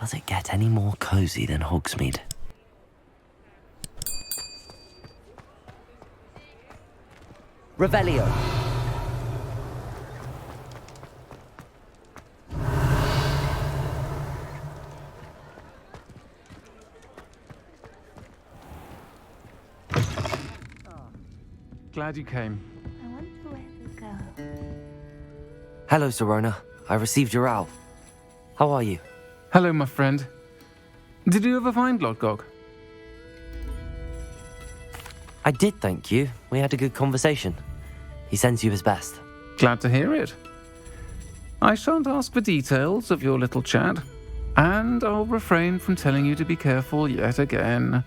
Does it get any more cozy than Hogsmeade? Revelio. Glad you came. I wonder where to go. Hello, Serona. I received your owl. How are you? Hello, my friend. Did you ever find Lodgok? I did, thank you. We had a good conversation. He sends you his best. Glad to hear it. I shan't ask for details of your little chat, and I'll refrain from telling you to be careful yet again.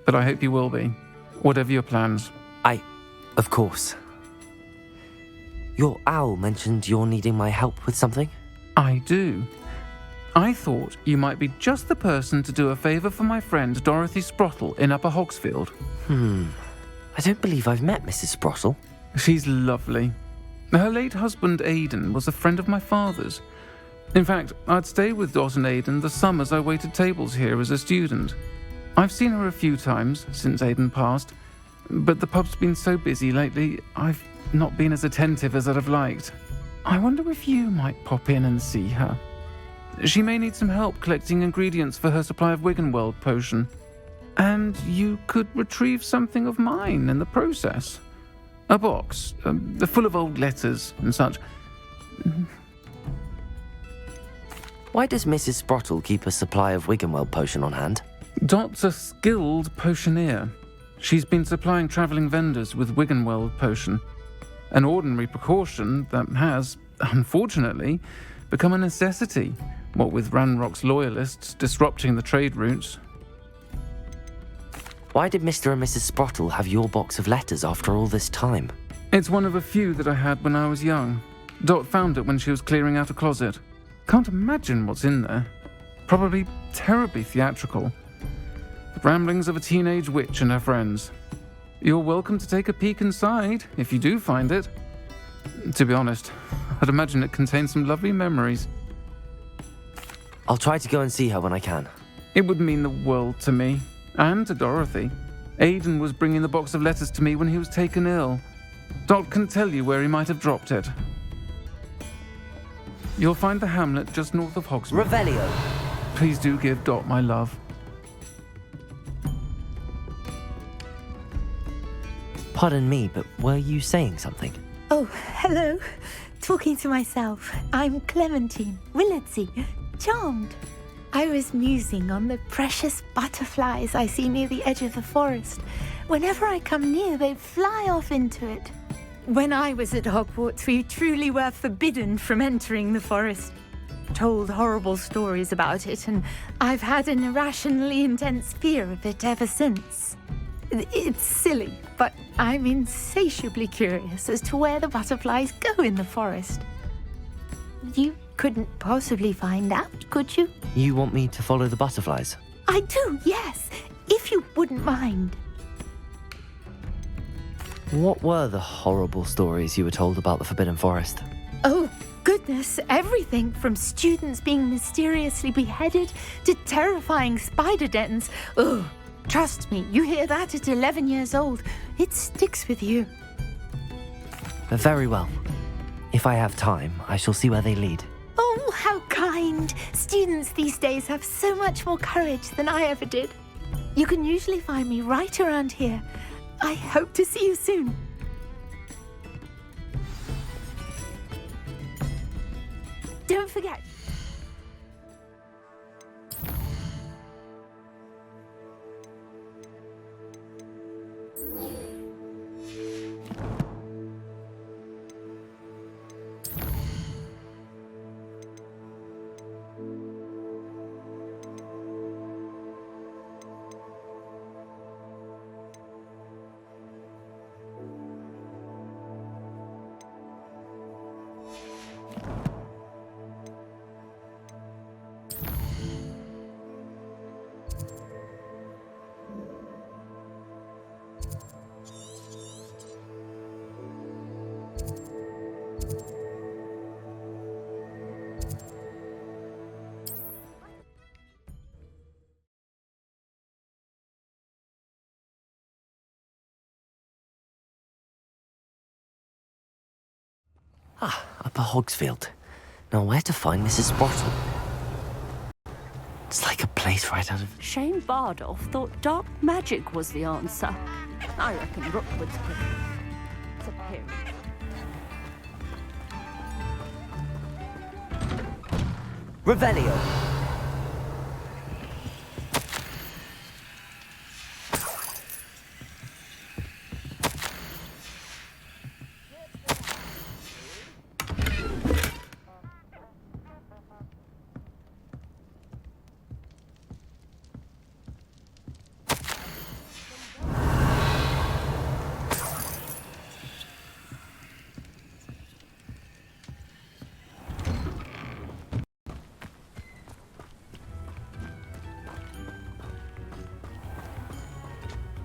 But I hope you will be, whatever your plans. Of course. Your owl mentioned you're needing my help with something? I do. I thought you might be just the person to do a favour for my friend Dorothy Sprottle in Upper Hogsfield. I don't believe I've met Mrs. Sprottle. She's lovely. Her late husband Aidan was a friend of my father's. In fact, I'd stay with Dot and Aidan the summers I waited tables here as a student. I've seen her a few times since Aidan passed, but the pub's been so busy lately, I've not been as attentive as I'd have liked. I wonder if you might pop in and see her. She may need some help collecting ingredients for her supply of Wiggenweld potion. And you could retrieve something of mine in the process. A box, full of old letters and such. Why does Mrs. Sprottle keep a supply of Wiggenweld potion on hand? Dot's a skilled potioneer. She's been supplying travelling vendors with Wiggenweld potion, an ordinary precaution that has, unfortunately, become a necessity, what with Ranrock's loyalists disrupting the trade routes. Why did Mr. and Mrs. Sprottle have your box of letters after all this time? It's one of a few that I had when I was young. Dot found it when she was clearing out a closet. Can't imagine what's in there. Probably terribly theatrical. The ramblings of a teenage witch and her friends. You're welcome to take a peek inside, if you do find it. To be honest, I'd imagine it contains some lovely memories. I'll try to go and see her when I can. It would mean the world to me, and to Dorothy. Aidan was bringing the box of letters to me when he was taken ill. Dot can tell you where he might have dropped it. You'll find the hamlet just north of Hogsmeade. Revelio. Please do give Dot my love. Pardon me, but were you saying something? Oh, hello. Talking to myself. I'm Clementine Willardsey. Charmed. I was musing on the precious butterflies I see near the edge of the forest. Whenever I come near, they fly off into it. When I was at Hogwarts, we truly were forbidden from entering the forest. Told horrible stories about it, and I've had an irrationally intense fear of it ever since. It's silly, but I'm insatiably curious as to where the butterflies go in the forest. You couldn't possibly find out, could you? You want me to follow the butterflies? I do, yes, if you wouldn't mind. What were the horrible stories you were told about the Forbidden Forest? Oh, goodness, everything from students being mysteriously beheaded to terrifying spider dens. Ugh. Trust me, you hear that at 11 years old, it sticks with you. Very well. If I have time, I shall see where they lead. Oh, how kind. Students these days have so much more courage than I ever did. You can usually find me right around here. I hope to see you soon. Don't forget. Upper Hogsfield. Now where to find Mrs. Sprottle? It's like a place right out of... Shane Bardolph thought dark magic was the answer. I reckon Rookwood's disappearing. Revelio.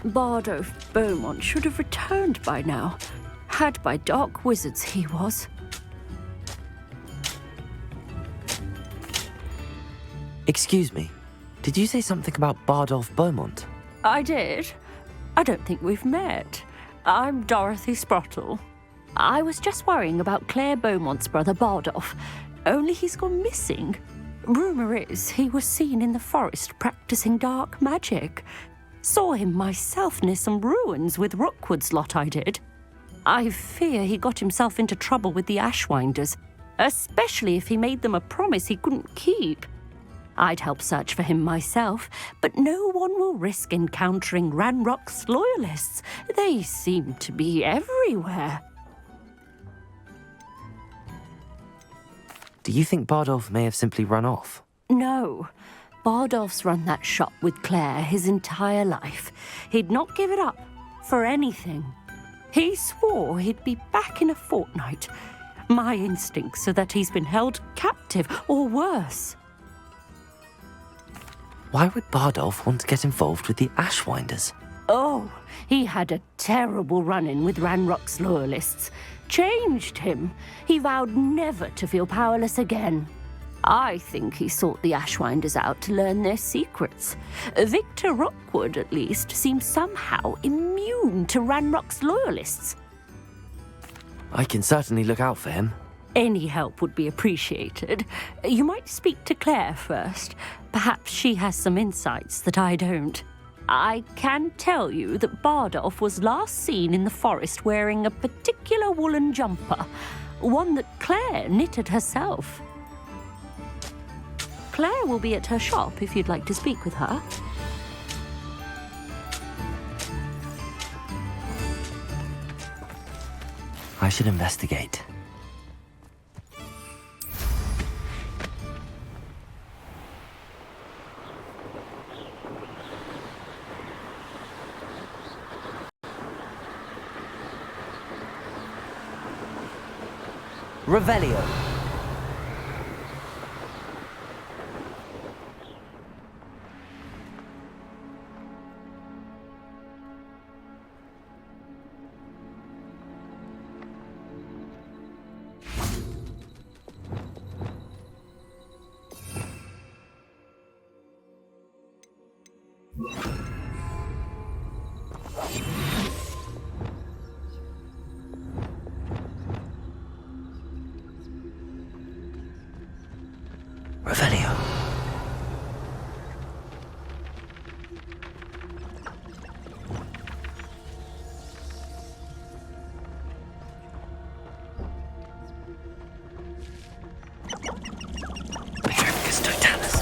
Bardolph Beaumont should have returned by now. Had by dark wizards he was. Excuse me. Did you say something about Bardolph Beaumont? I did. I don't think we've met. I'm Dorothy Sprottle. I was just worrying about Claire Beaumont's brother Bardolph, only he's gone missing. Rumour is he was seen in the forest practicing dark magic. Saw him myself near some ruins with Rookwood's lot I did. I fear he got himself into trouble with the Ashwinders, especially if he made them a promise he couldn't keep. I'd help search for him myself, but no one will risk encountering Ranrock's loyalists. They seem to be everywhere. Do you think Bardolph may have simply run off? No. Bardolph's run that shop with Claire his entire life. He'd not give it up for anything. He swore he'd be back in a fortnight. My instincts are that he's been held captive, or worse. Why would Bardolph want to get involved with the Ashwinders? Oh, he had a terrible run-in with Ranrock's loyalists. Changed him. He vowed never to feel powerless again. I think he sought the Ashwinders out to learn their secrets. Victor Rookwood, at least, seems somehow immune to Ranrock's loyalists. I can certainly look out for him. Any help would be appreciated. You might speak to Claire first. Perhaps she has some insights that I don't. I can tell you that Bardolph was last seen in the forest wearing a particular woolen jumper, one that Claire knitted herself. Claire will be at her shop if you'd like to speak with her. I should investigate. Revelio. Revelio. Petrificus totalis.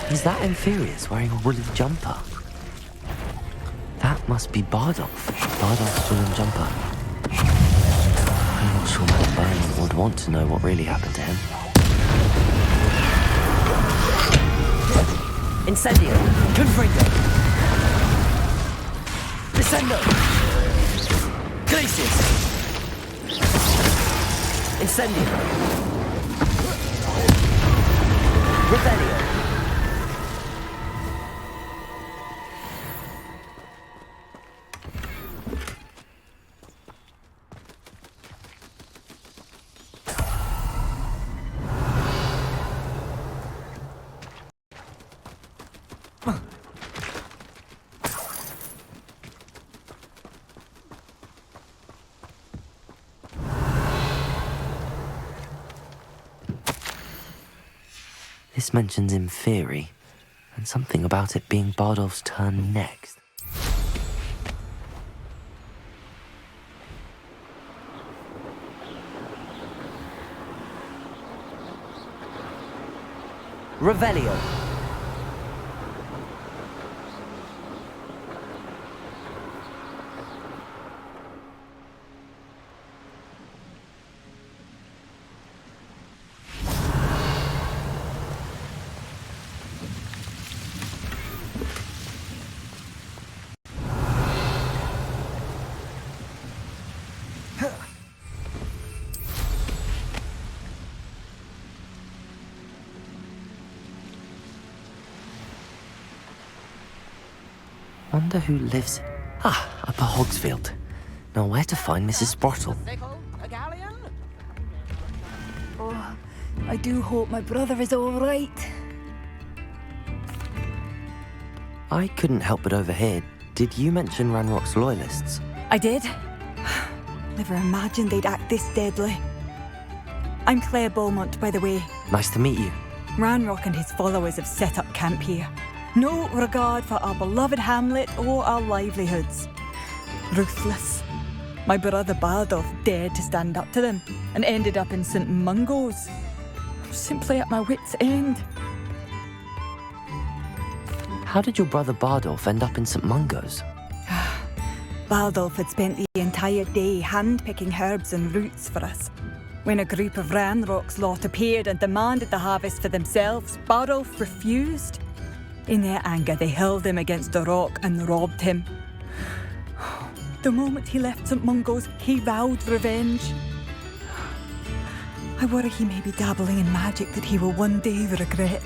Is that Inferius wearing a woolly jumper? That must be Bardolph. Bardolph's woolen jumper. I'm not sure Madame Beaumont would want to know what really happened to him. Incendio! Confringo! Descendo! Glacius! Incendio! Revelio! This mentions in theory, and something about it being Bardolph's turn next. Revelio. Wonder who lives... up at Hogsfield. Now where to find Mrs. Sprottle? Oh, I do hope my brother is all right. I couldn't help but overhear. Did you mention Ranrock's loyalists? I did. Never imagined they'd act this deadly. I'm Claire Beaumont, by the way. Nice to meet you. Ranrock and his followers have set up camp here. No regard for our beloved hamlet or our livelihoods. Ruthless. My brother Bardolph dared to stand up to them and ended up in St. Mungo's. I'm simply at my wit's end. How did your brother Bardolph end up in St. Mungo's? Bardolph had spent the entire day hand-picking herbs and roots for us. When a group of Ranrock's lot appeared and demanded the harvest for themselves, Bardolph refused. In their anger, they hurled him against a rock and robbed him. The moment he left St. Mungo's, he vowed revenge. I worry he may be dabbling in magic that he will one day regret.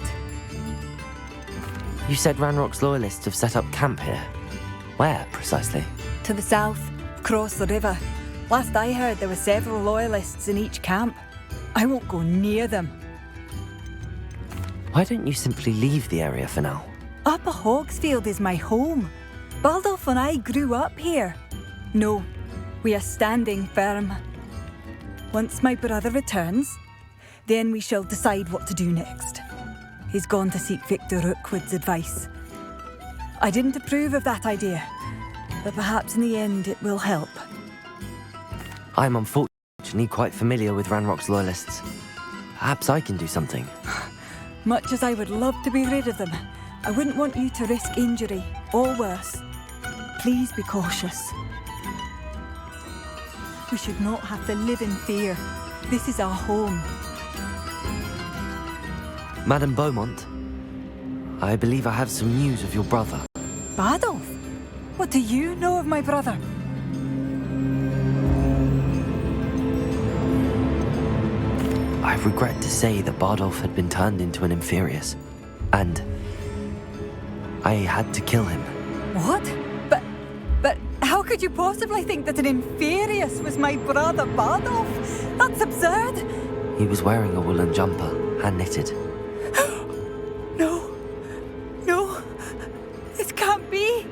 You said Ranrock's loyalists have set up camp here. Where, precisely? To the south, across the river. Last I heard, there were several loyalists in each camp. I won't go near them. Why don't you simply leave the area for now? Upper Hogsfield is my home. Bardolph and I grew up here. No, we are standing firm. Once my brother returns, then we shall decide what to do next. He's gone to seek Victor Rookwood's advice. I didn't approve of that idea, but perhaps in the end it will help. I'm unfortunately quite familiar with Ranrock's loyalists. Perhaps I can do something. Much as I would love to be rid of them, I wouldn't want you to risk injury, or worse. Please be cautious. We should not have to live in fear. This is our home. Madame Beaumont, I believe I have some news of your brother. Bardolph? What do you know of my brother? I regret to say that Bardolph had been turned into an Inferius, and I had to kill him. What? But how could you possibly think that an Inferius was my brother Bardolph? That's absurd. He was wearing a woolen jumper, hand-knitted. No, this can't be.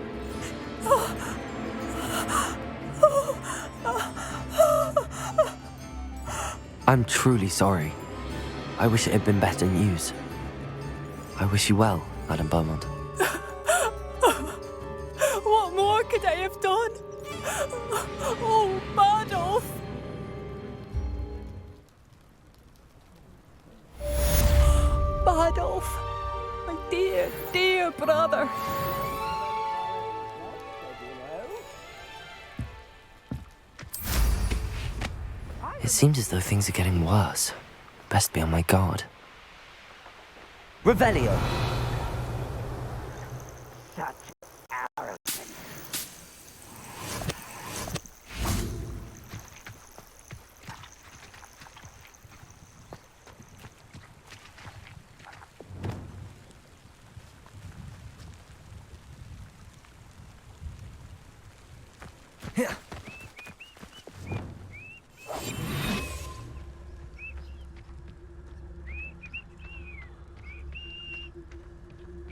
I'm truly sorry. I wish it had been better news. I wish you well, Madame Beaumont. What more could I have done? Oh, Bardolph! Bardolph, my dear, dear brother. It seems as though things are getting worse. Best be on my guard. Revelio!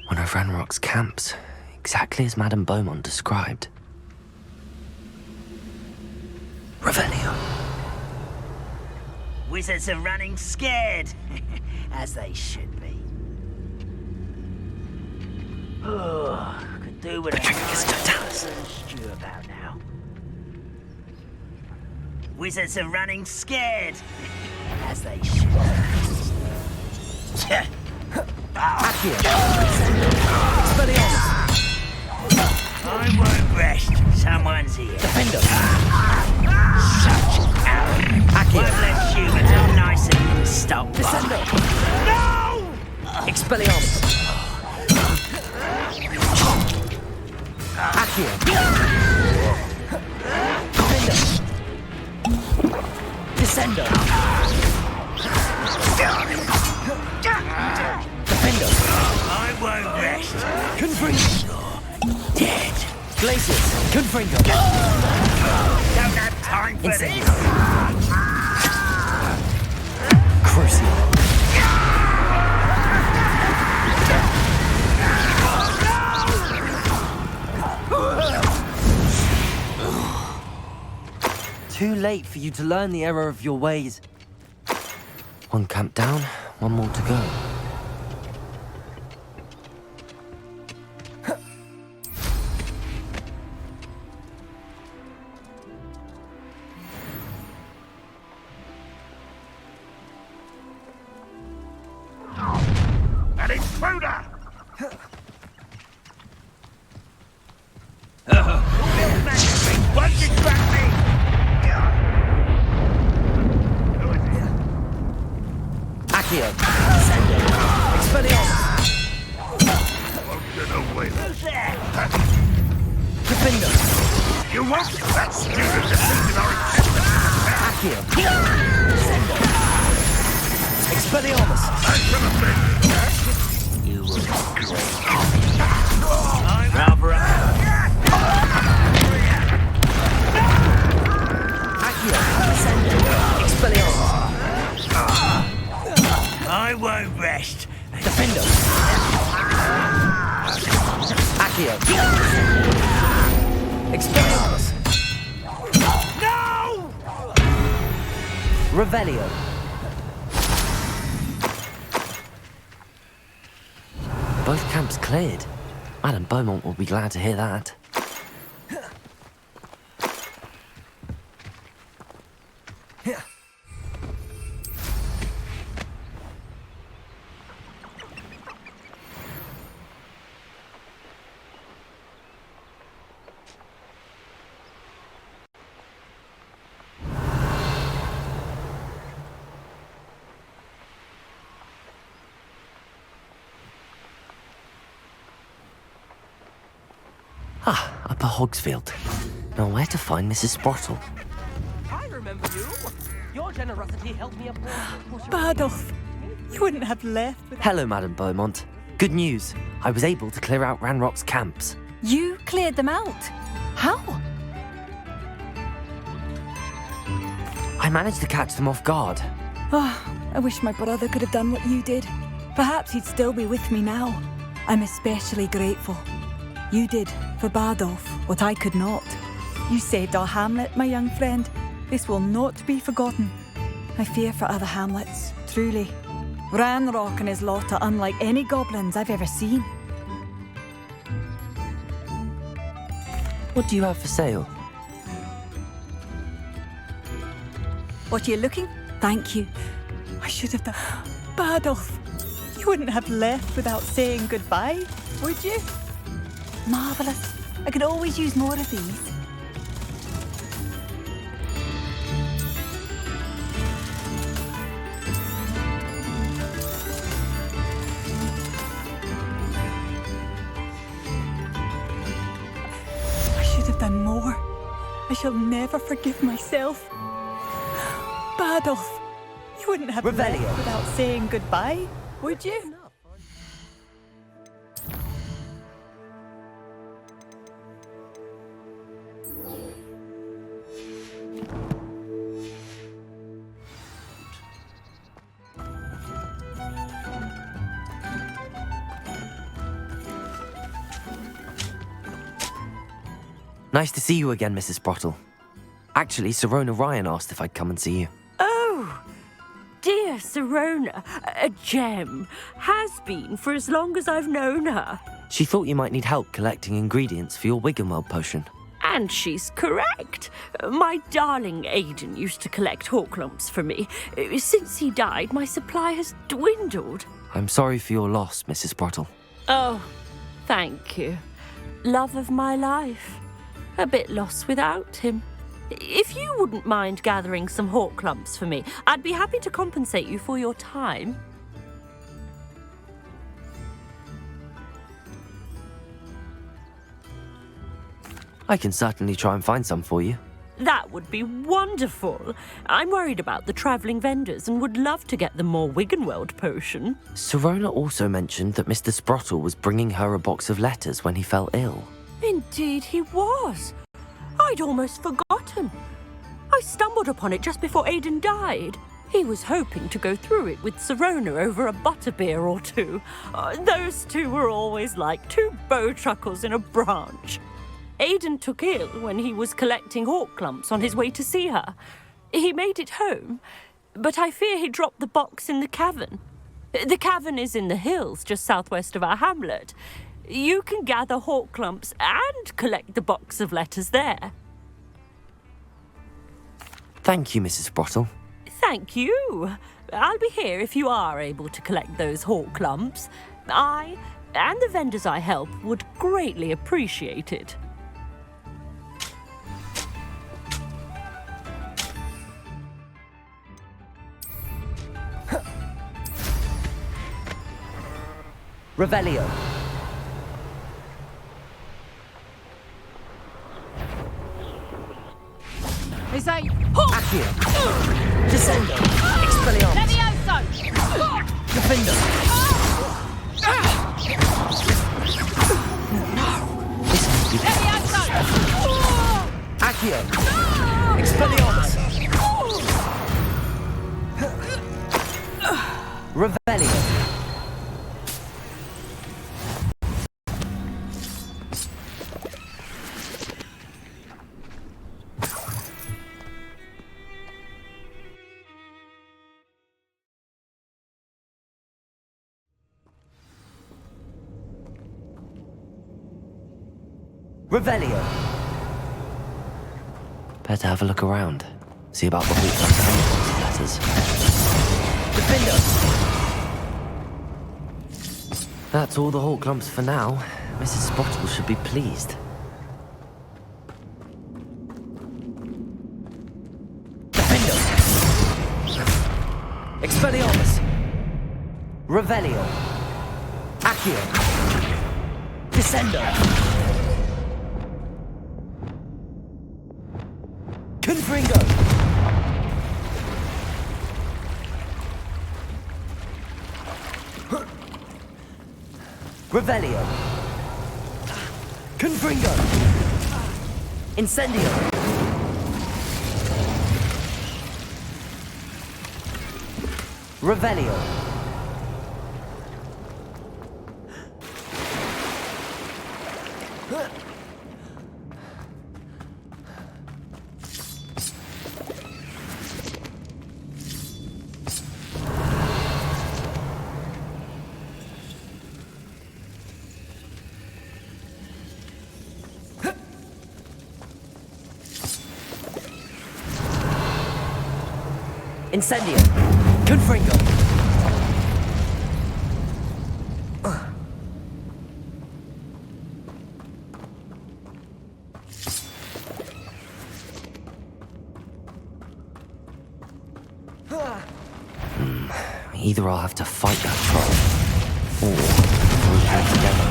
One of Ranrock's camps, exactly as Madame Beaumont described. Revelio. Wizards are running scared, as they should be. Could do with a stew about now. Wizards are running scared, as they should. I won't rest. Someone's here. Defender. Such arrogance. Won't let humans have nice and stop. Descendo. No! Expelliarmus. Accio. Defender. Descendo. Defender. I won't rest. Confringo. Dead. Glacius. Confringo. Don't have time for Insane. this. Crucio. Too late for you to learn the error of your ways. One camp down, one more to go. An intruder! What distract me? Accio. Descendo. Expelliarmus. Who's there? Defender. You won't! That student defeated our Accio. Descendo. Expelliarmus. You will I'm rather Accio. Descendo. Expelliarmus. I won't rest. Defender. Accio. Expelliarmus. No! Revelio. Both camps cleared. Madame Beaumont will be glad to hear that. Upper Hogsfield. Now where to find Mrs. Sprottle? I remember you. Your generosity helped me aboard. Bardolph, you wouldn't have left with... Hello, Madame Beaumont. Good news. I was able to clear out Ranrock's camps. You cleared them out? How? I managed to catch them off guard. Oh, I wish my brother could have done what you did. Perhaps he'd still be with me now. I'm especially grateful. You did, for Bardolph, what I could not. You saved our hamlet, my young friend. This will not be forgotten. I fear for other hamlets, truly. Ranrock and his lot are unlike any goblins I've ever seen. What do you have for sale? What are you looking? Thank you. I should have done... Bardolph, you wouldn't have left without saying goodbye, would you? Marvellous. I could always use more of these. I should have done more. I shall never forgive myself. Bardolph, you wouldn't have Revelio. left without saying goodbye, would you? Nice to see you again, Mrs. Sprottle. Actually, Sirona Ryan asked if I'd come and see you. Oh, dear Sirona, a gem. Has been for as long as I've known her. She thought you might need help collecting ingredients for your Wiggenweld potion. And she's correct. My darling Aidan used to collect hawk lumps for me. Since he died, my supply has dwindled. I'm sorry for your loss, Mrs. Sprottle. Oh, thank you. Love of my life. A bit lost without him. If you wouldn't mind gathering some hawk lumps for me, I'd be happy to compensate you for your time. I can certainly try and find some for you. That would be wonderful. I'm worried about the travelling vendors and would love to get them more Wiggenweld potion. Serona also mentioned that Mr. Sprottle was bringing her a box of letters when he fell ill. Indeed he was. I'd almost forgotten. I stumbled upon it just before Aidan died. He was hoping to go through it with Serona over a butterbeer or two. Those two were always like two bowtruckles in a branch. Aidan took ill when he was collecting hawk lumps on his way to see her. He made it home, but I fear he dropped the box in the cavern. The cavern is in the hills just southwest of our hamlet. You can gather hawk lumps and collect the box of letters there. Thank you, Mrs. Sprottle. Thank you. I'll be here if you are able to collect those hawk lumps. I and the vendors I help would greatly appreciate it. Revelio. Is a Accio. Descendo. Expelliarmus. Levioso! Defender. This must be Levioso! Accio. Expelliarmus. Revelio. Revelio. Better have a look around. See about the hawk letters. Defender. That's all the hawk lumps for now. Mrs. Sprottle should be pleased. Defender. Expelliarmus. Revelio. Accio. Descendo. Confringo! Revelio! Confringo! Incendio! Revelio! Incendio! Confringo! Either I'll have to fight that troll, or we'll head together.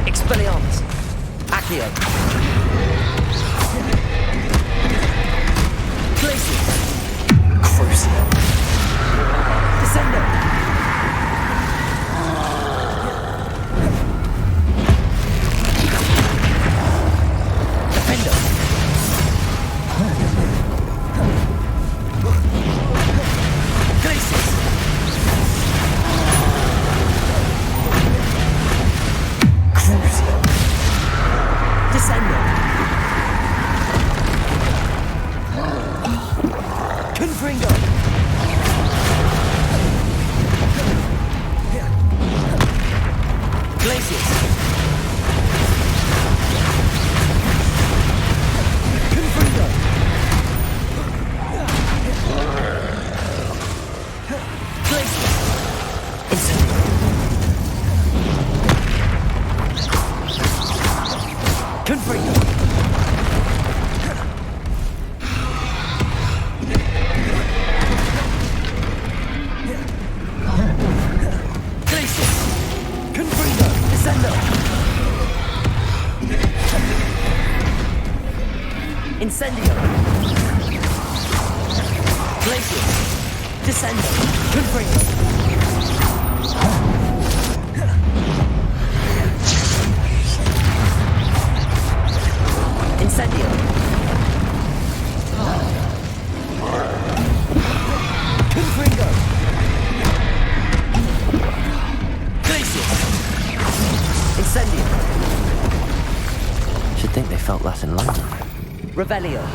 Expelliarmus. Accio. Glacius. Crucio. Descendo. Defender. Glacius. Crucio. Descendo. Incendio. Glacius. Descendo. Confringo. Incendio. Confringo. Glacius. Incendio. Should think they felt that in London. Revelio.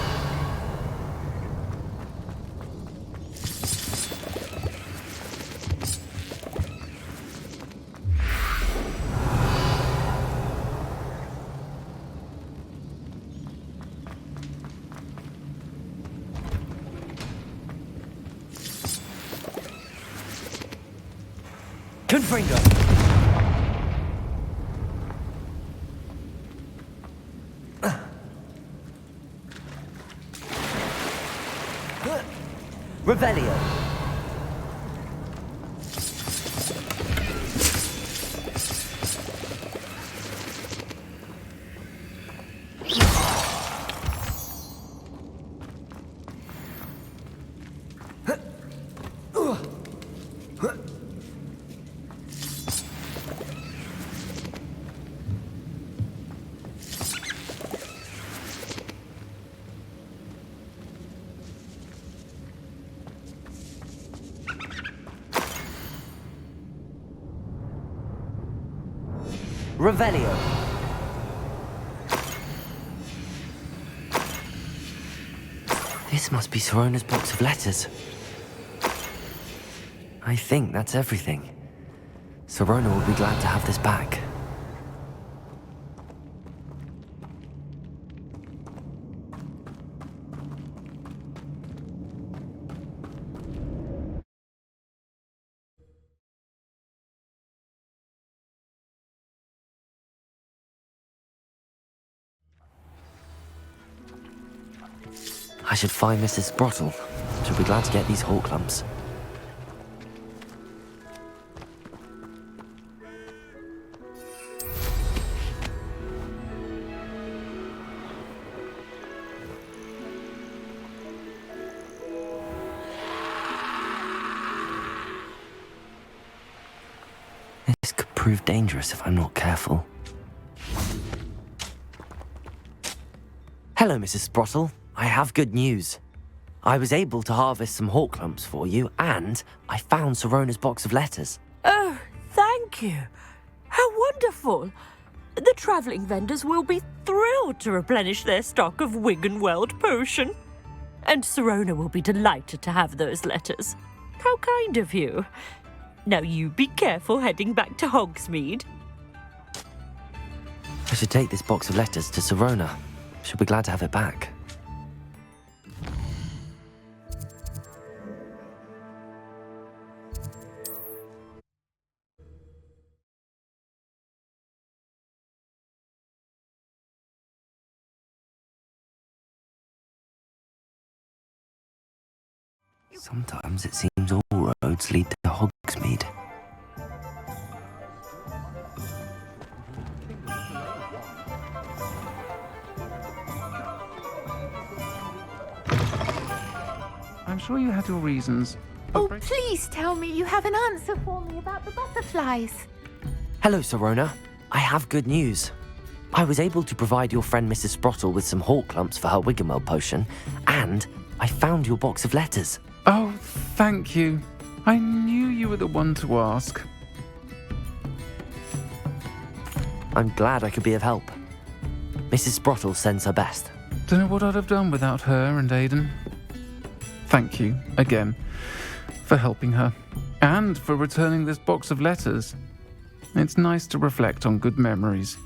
Confringo. Revelio. Revelio. This must be Sorona's box of letters. I think that's everything. Sorona will be glad to have this back. I should find Mrs. Sprottle. She'll be glad to get these hawk lumps. This could prove dangerous if I'm not careful. Hello, Mrs. Sprottle. I have good news. I was able to harvest some hawk lumps for you, and I found Sorona's box of letters. Oh, thank you. How wonderful. The travelling vendors will be thrilled to replenish their stock of Wiggenweld potion. And Sorona will be delighted to have those letters. How kind of you. Now you be careful heading back to Hogsmeade. I should take this box of letters to Sorona. She'll be glad to have it back. Sometimes it seems all roads lead to Hogsmeade. I'm sure you had your reasons. Oh, please tell me you have an answer for me about the butterflies. Hello, Sorona. I have good news. I was able to provide your friend Mrs. Sprottle with some hawk lumps for her Wiggenweld potion, and I found your box of letters. Oh, thank you. I knew you were the one to ask. I'm glad I could be of help. Mrs. Sprottle sends her best. Don't know what I'd have done without her and Aidan. Thank you, again, for helping her, and for returning this box of letters. It's nice to reflect on good memories.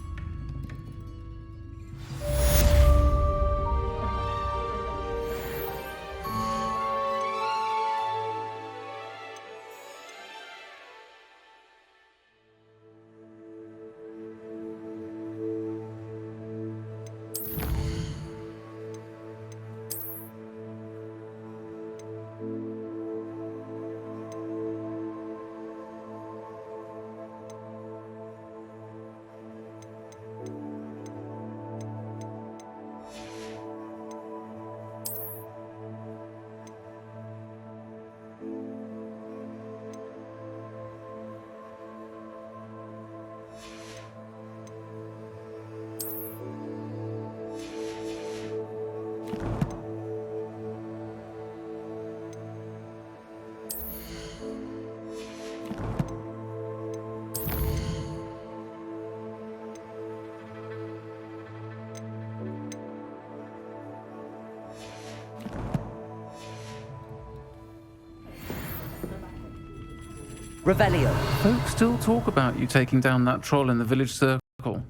Revelio. Folks still talk about you taking down that troll in the village circle.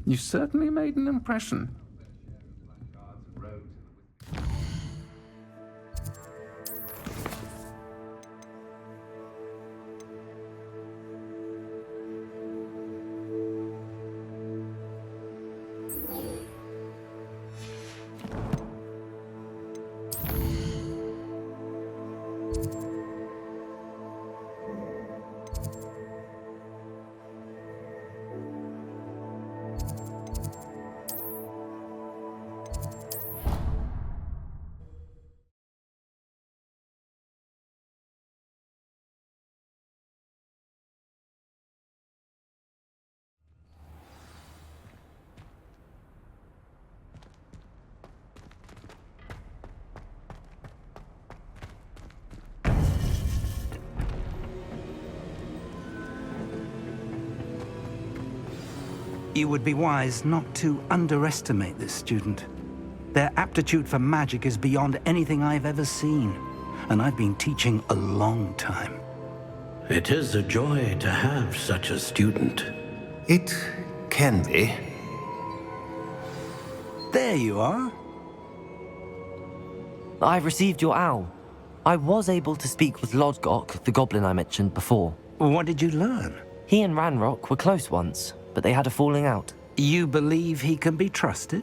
You certainly made an impression. You would be wise not to underestimate this student. Their aptitude for magic is beyond anything I've ever seen, and I've been teaching a long time. It is a joy to have such a student. It can be. There you are. I've received your owl. I was able to speak with Lodgok, the goblin I mentioned before. What did you learn? He and Ranrock were close once, but they had a falling out. You believe he can be trusted?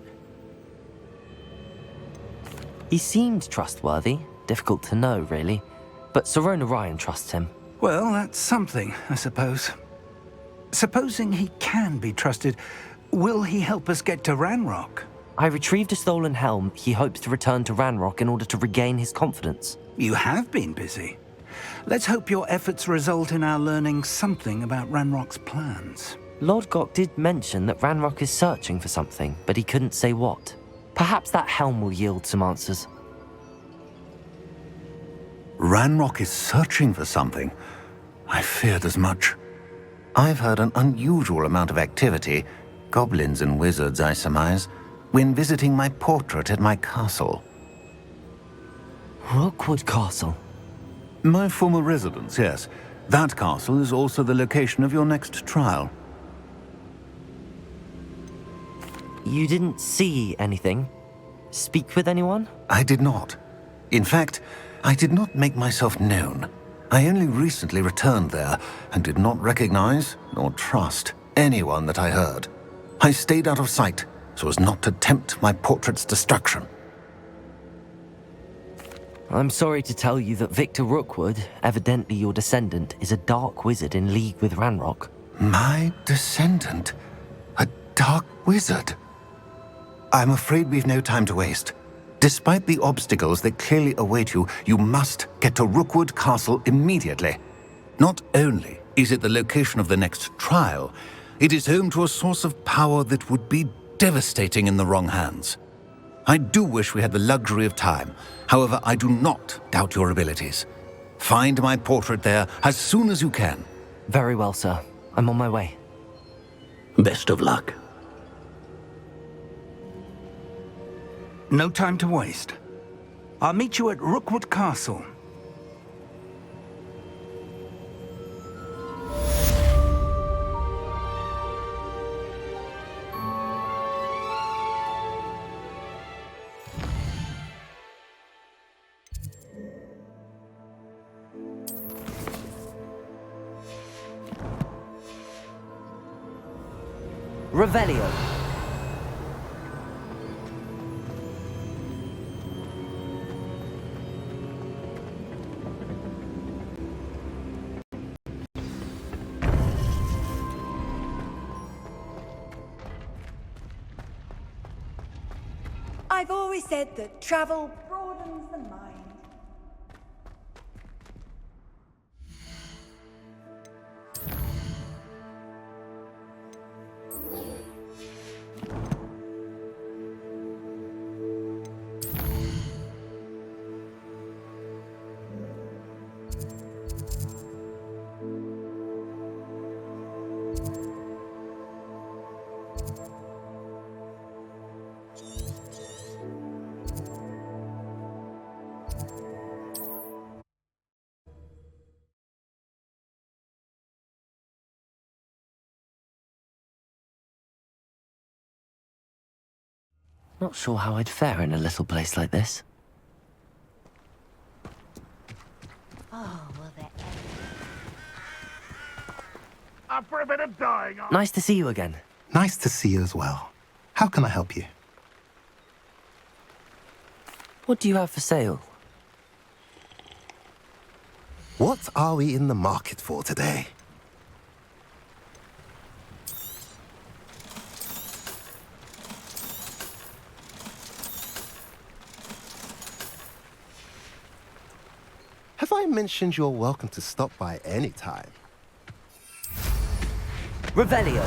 He seemed trustworthy. Difficult to know, really. But Sirona Ryan trusts him. Well, that's something, I suppose. Supposing he can be trusted, will he help us get to Ranrock? I retrieved a stolen helm. He hopes to return to Ranrock in order to regain his confidence. You have been busy. Let's hope your efforts result in our learning something about Ranrock's plans. Lodgok did mention that Ranrock is searching for something, but he couldn't say what. Perhaps that helm will yield some answers. Ranrock is searching for something. I feared as much. I've heard an unusual amount of activity, goblins and wizards, I surmise, when visiting my portrait at my castle. Rookwood Castle? My former residence, yes. That castle is also the location of your next trial. You didn't see anything? Speak with anyone? I did not. In fact, I did not make myself known. I only recently returned there and did not recognize nor trust anyone that I heard. I stayed out of sight so as not to tempt my portrait's destruction. I'm sorry to tell you that Victor Rookwood, evidently your descendant, is a dark wizard in league with Ranrock. My descendant? A dark wizard? I'm afraid we've no time to waste. Despite the obstacles that clearly await you, you must get to Rookwood Castle immediately. Not only is it the location of the next trial, it is home to a source of power that would be devastating in the wrong hands. I do wish we had the luxury of time. However, I do not doubt your abilities. Find my portrait there as soon as you can. Very well, sir. I'm on my way. Best of luck. No time to waste. I'll meet you at Rookwood Castle. Revelio. I've always said that travel broadens the mind. Not sure how I'd fare in a little place like this. Up for a bit of dying. Nice to see you again. Nice to see you as well. How can I help you? What do you have for sale? What are we in the market for today? Have I mentioned you're welcome to stop by any time? Revelio.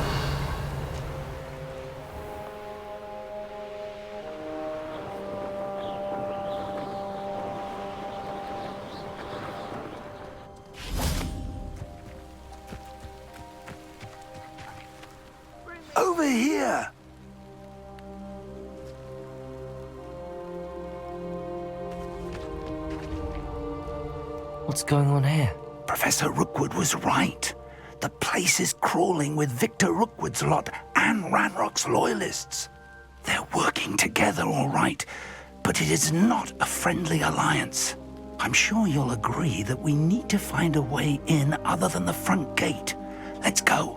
Over here! What's going on here? Professor Rookwood was right. The place is crawling with Victor Rookwood's lot and Ranrock's loyalists. They're working together all right, but it is not a friendly alliance. I'm sure you'll agree that we need to find a way in other than the front gate. Let's go.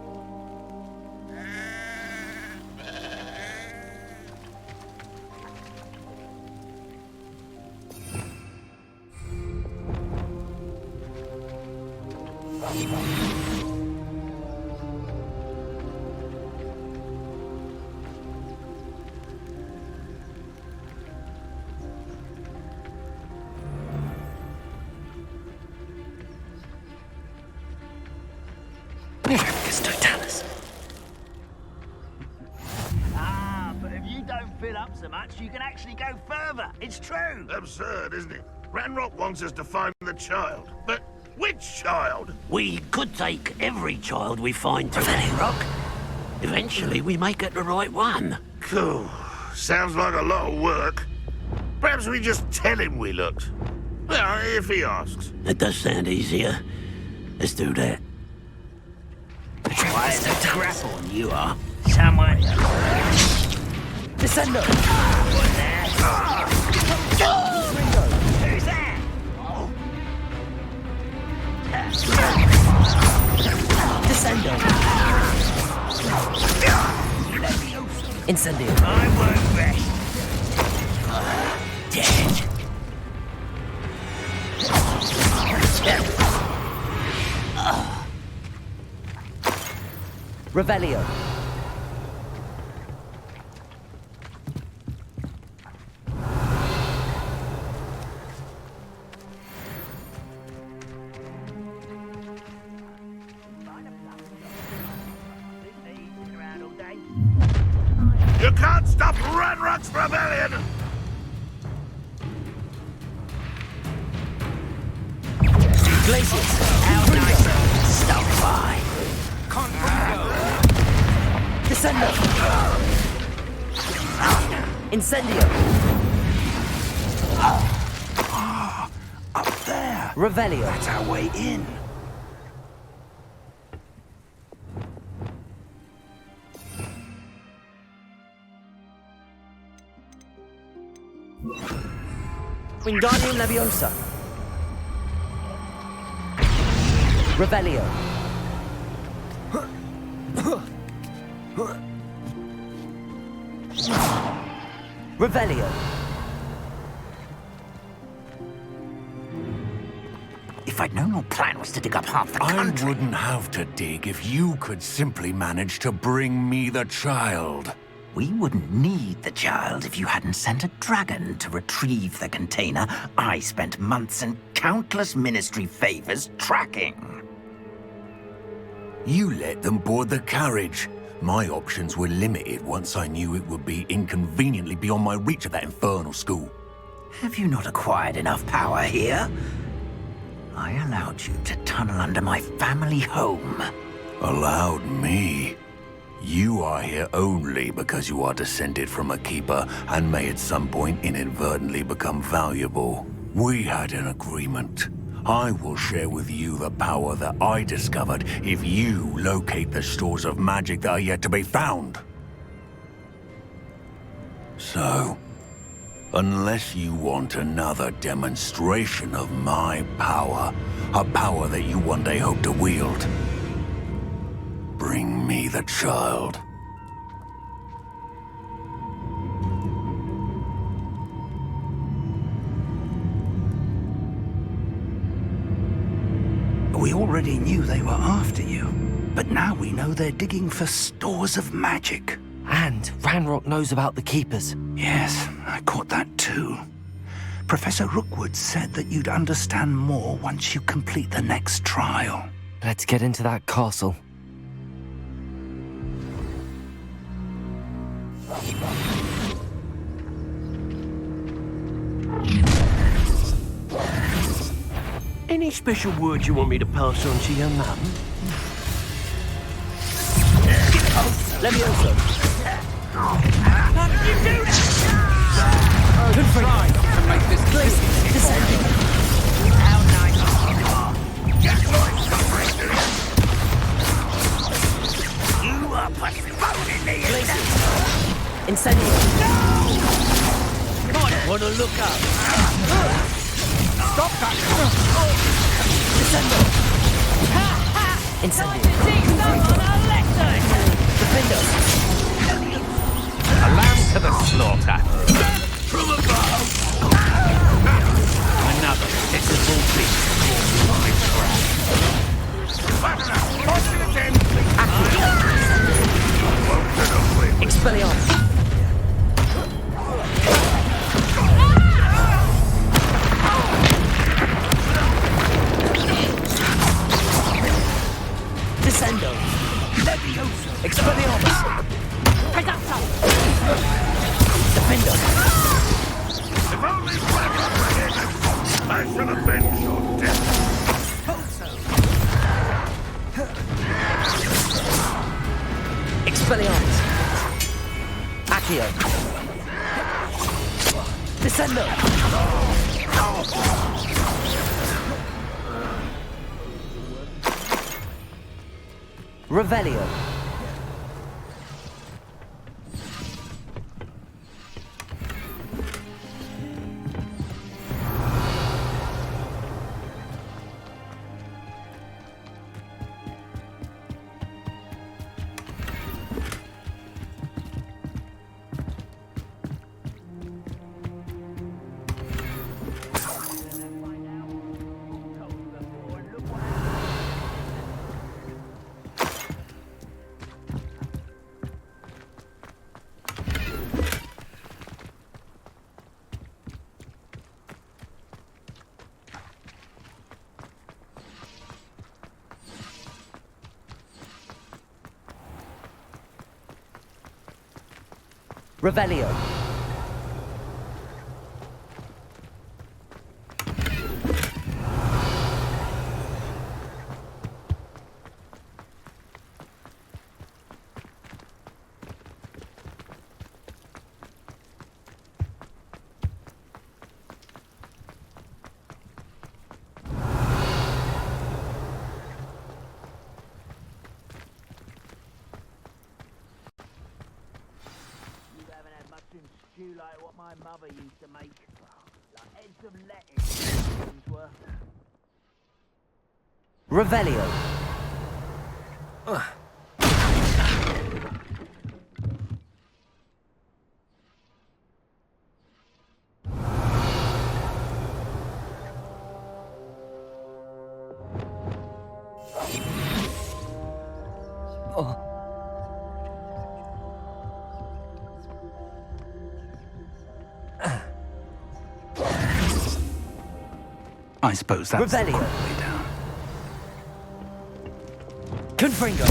But if you don't fill up so much, you can actually go further. It's true. Absurd, isn't it? Ranrock wants us to find the child. But which child? We could take every child we find to Ranrock. Eventually, we may get the right one. Cool. Sounds like a lot of work. Perhaps we just tell him we looked. Well, if he asks. That does sound easier. Let's do that. Why is the crap on you are? Someone. Descendo! Who's that? Descendo! Incendio! I won't rest. Dead. Revelio! You can't stop Ranrock's rebellion! Glacius! How nice of you to stop by. Descendo! Incendio! Up there. Revelio! That's our way in. Wingardium Leviosa! Revelio! Revelio! If I'd known your plan was to dig up half the I country. wouldn't have to dig if you could simply manage to bring me the child. We wouldn't need the child if you hadn't sent a dragon to retrieve the container I spent months and countless ministry favors tracking. You let them board the carriage. My options were limited once I knew it would be inconveniently beyond my reach at that infernal school. Have you not acquired enough power here? I allowed you to tunnel under my family home. Allowed me? You are here only because you are descended from a keeper and may at some point inadvertently become valuable. We had an agreement. I will share with you the power that I discovered if you locate the stores of magic that are yet to be found. So, unless you want another demonstration of my power, a power that you one day hope to wield, bring me the child. We already knew they were after you, but now we know they're digging for stores of magic. And Ranrock knows about the Keepers. Yes, I caught that too. Professor Rookwood said that you'd understand more once you complete the next trial. Let's get into that castle. Any special words you want me to pass on to your mum? Let me also. How did you do it? Good try to make this please. How nice you are. Just like You are postponing me. Incendio. No! Might want to look up. Stop that! Descendo. Incendio. Defender. A lamb to the slaughter. From above. Another pitiful beast. Expelliarmus. Descendo. Levioso. Expelliarmus. Pegaso. Defender. If only Flappy were here, I should avenge your death. Expelliarmus. Accio. Descendo. Revelio. Revelio. Stew like what my mother used to make. Like heads of lettuce. Things were. Revelio. I suppose that's the Revelio. quick way down. Confringo.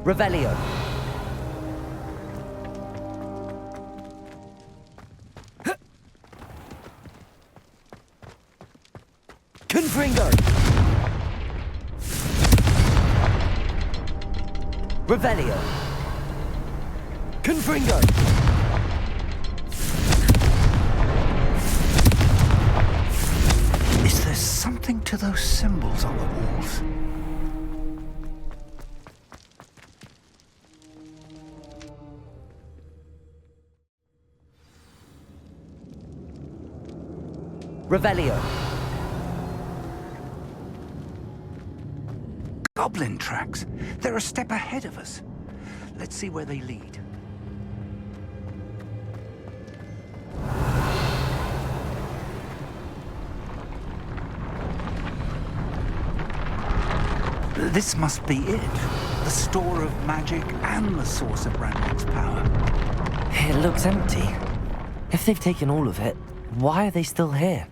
Revelio. Confringo. Revelio. Confringo! Is there something to those symbols on the walls? Revelio. Goblin tracks. They're a step ahead of us. Let's see where they lead. This must be it. The store of magic and the source of Ranrock's power. It looks empty. If they've taken all of it, why are they still here?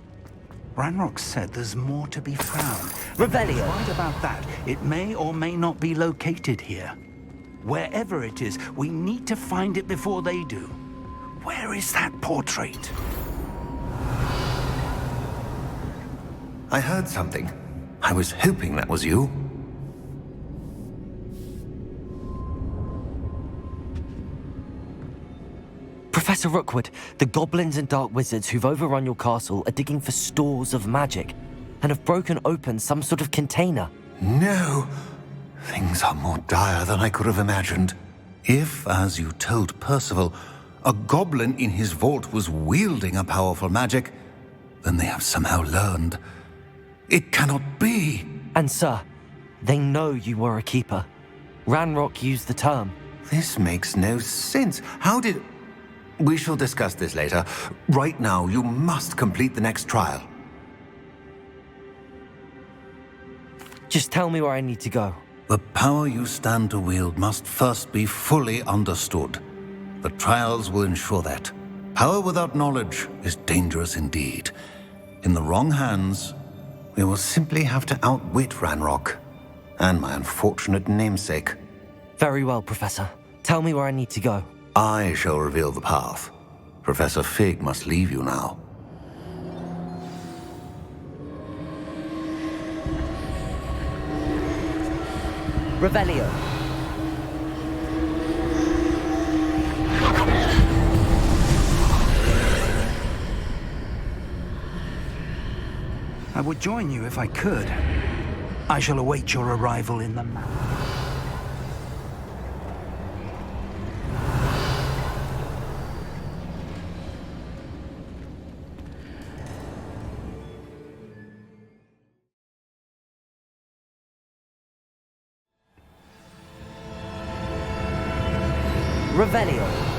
Ranrock said there's more to be found. Revelio! Right about that. It may or may not be located here. Wherever it is, we need to find it before they do. Where is that portrait? I heard something. I was hoping that was you. Professor Rookwood, the goblins and dark wizards who've overrun your castle are digging for stores of magic and have broken open some sort of container. No. Things are more dire than I could have imagined. If, as you told Percival, a goblin in his vault was wielding a powerful magic, then they have somehow learned. It cannot be. And sir, they know you were a keeper. Ranrock used the term. This makes no sense. How did... We shall discuss this later. Right now, you must complete the next trial. Just tell me where I need to go. The power you stand to wield must first be fully understood. The trials will ensure that. Power without knowledge is dangerous indeed. In the wrong hands, we will simply have to outwit Ranrock and my unfortunate namesake. Very well, Professor. Tell me where I need to go. I shall reveal the path. Professor Fig must leave you now. Revelio. I would join you if I could. I shall await your arrival in the map. Revelio.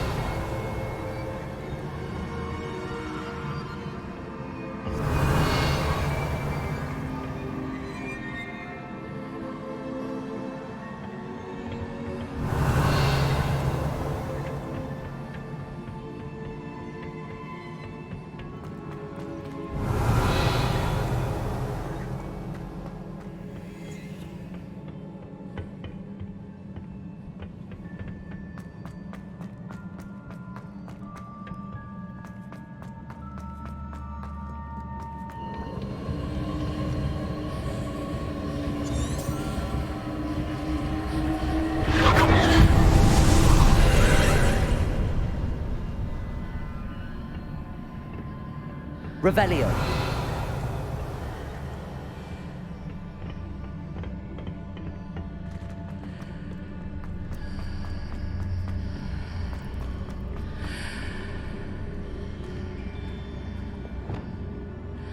Revelio.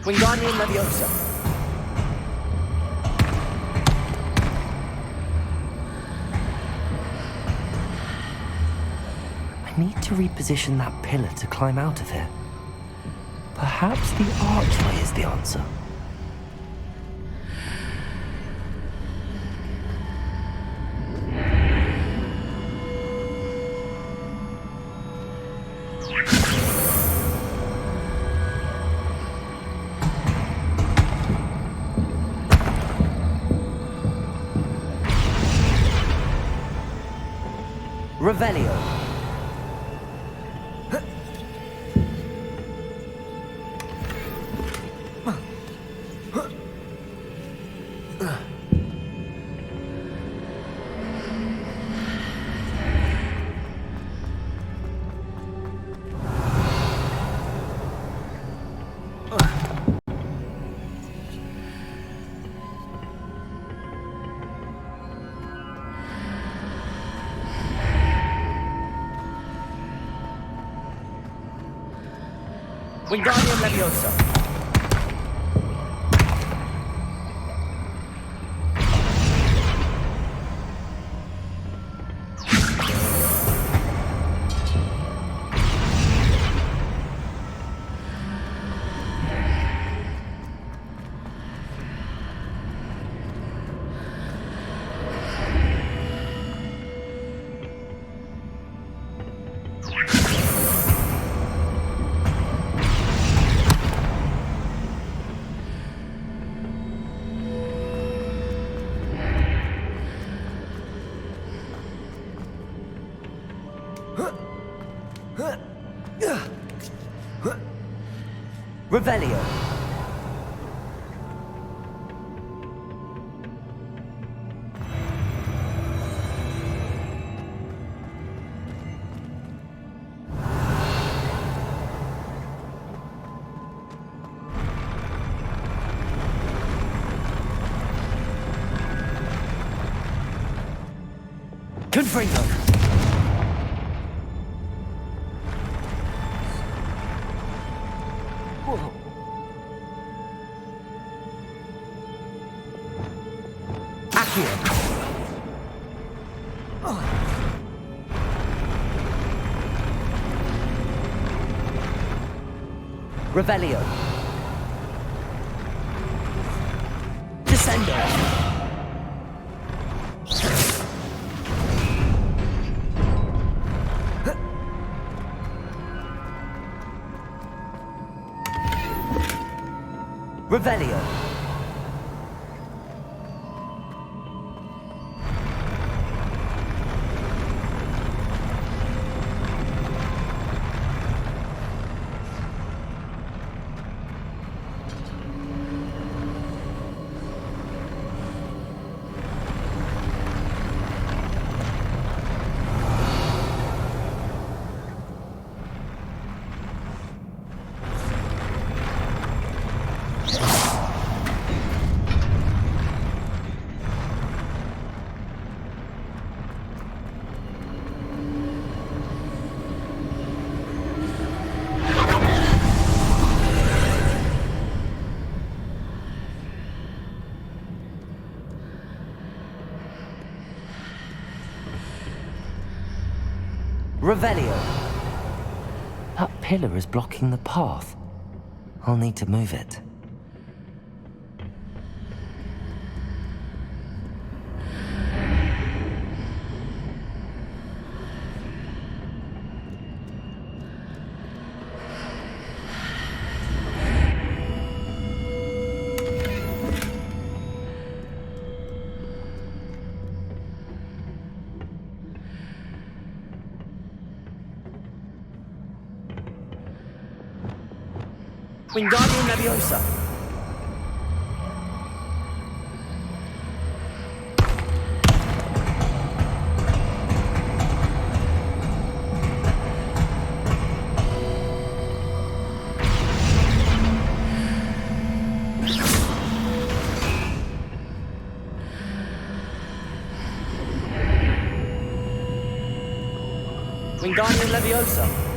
Wingardium Leviosa. I need to reposition that pillar to climb out of here. Perhaps the archway is the answer. Revelio. Wingardium Leviosa. Revelio. Confringo. Revelio. Descendo. Revelio. Revelio. That pillar is blocking the path. I'll need to move it. Wingardium Leviosa. Wingardium Leviosa.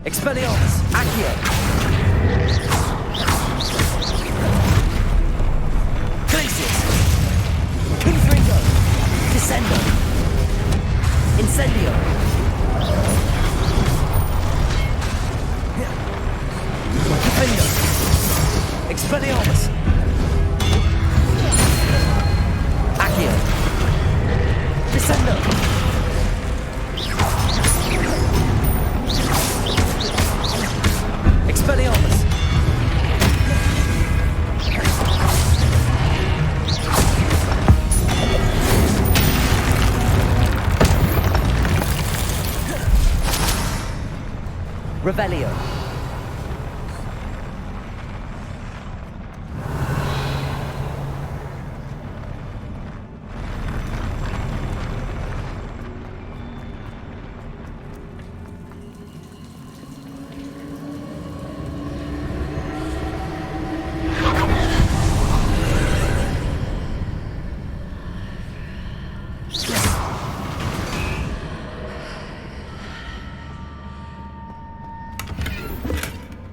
Expelliarmus! Accio! Glacius! Confringo! Descendo! Incendio! Defendo! Expelliarmus! Accio! Descendo! Expelliarmus! Revelio!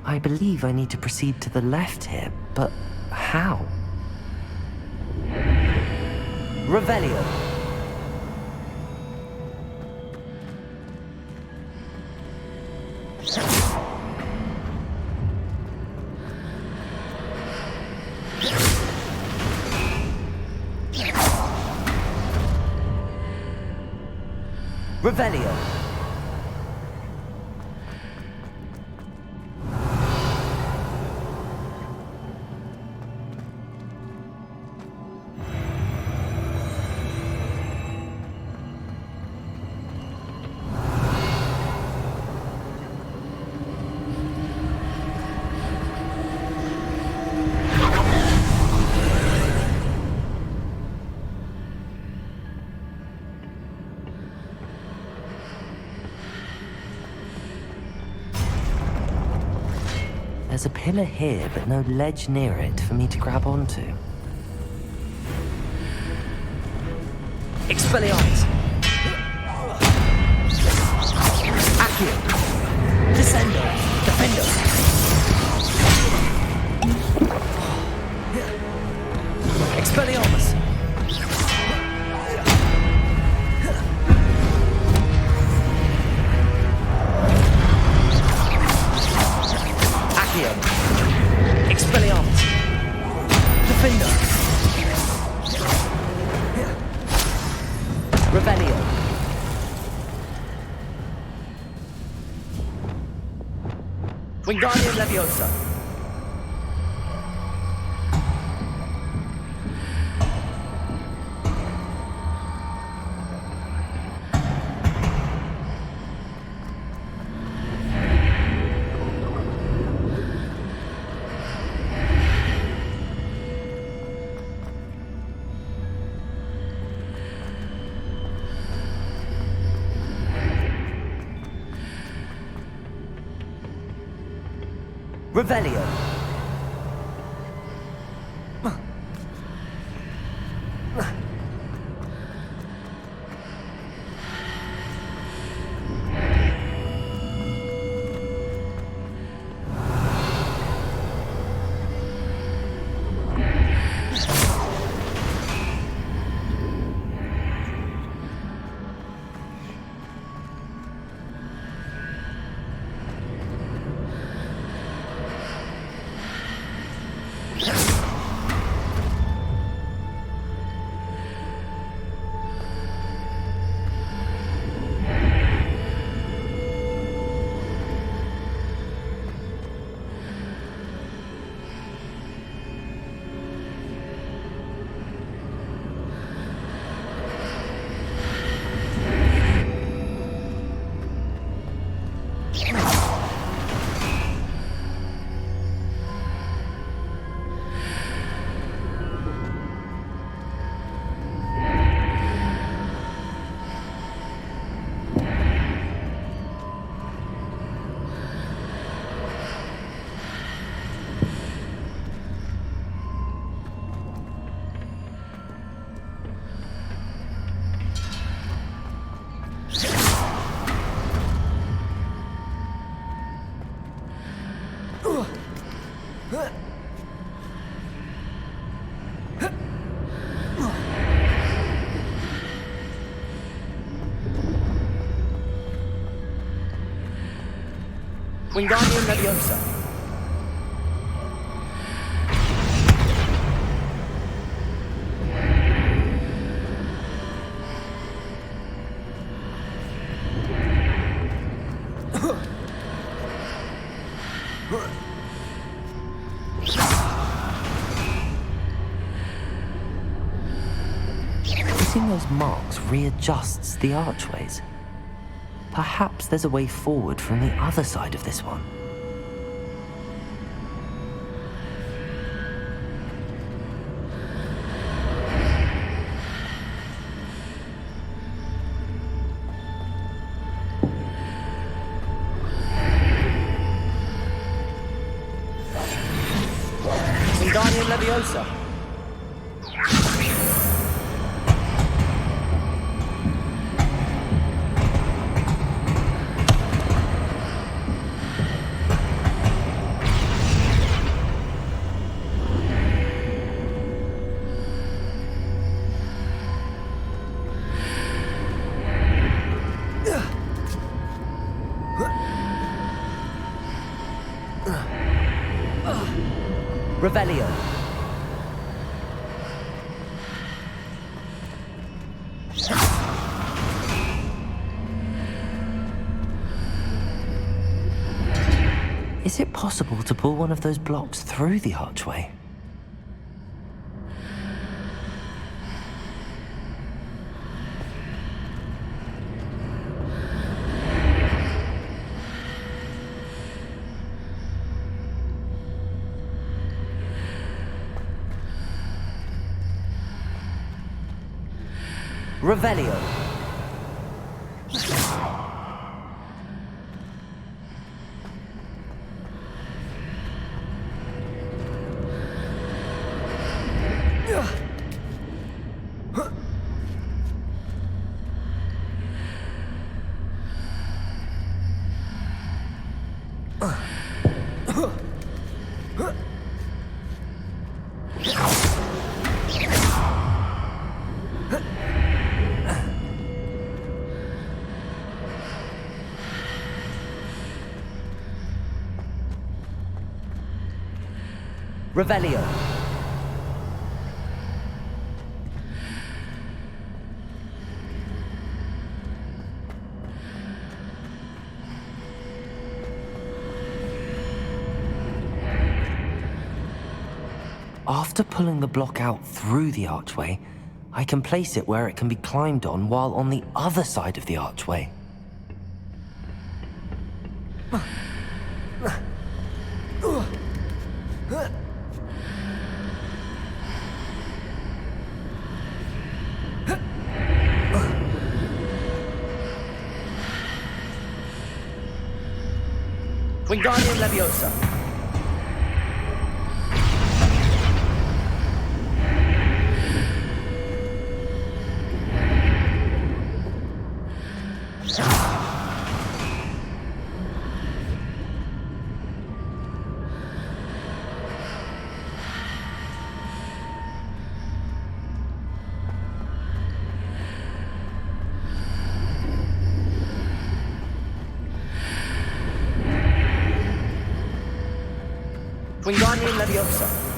I believe I need to proceed to the left here, but how? Revelio! Revelio! There's a pillar here, but no ledge near it for me to grab onto. Expelliarmus! Accio! Descendo! Defendo! Expelliarmus! Expelliarmus! Defender! Revelio! Wingardium Leviosa! Revelio! Wingardium Leviosa. Hitting those marks readjusts the archways. Perhaps there's a way forward from the other side of this one. Wingardium Leviosa. Revelio. Is it possible to pull one of those blocks through the archway? Revelio. Revelio. After pulling the block out through the archway, I can place it where it can be climbed on while on the other side of the archway. Wingardium Leviosa. Wingardium Leviosa.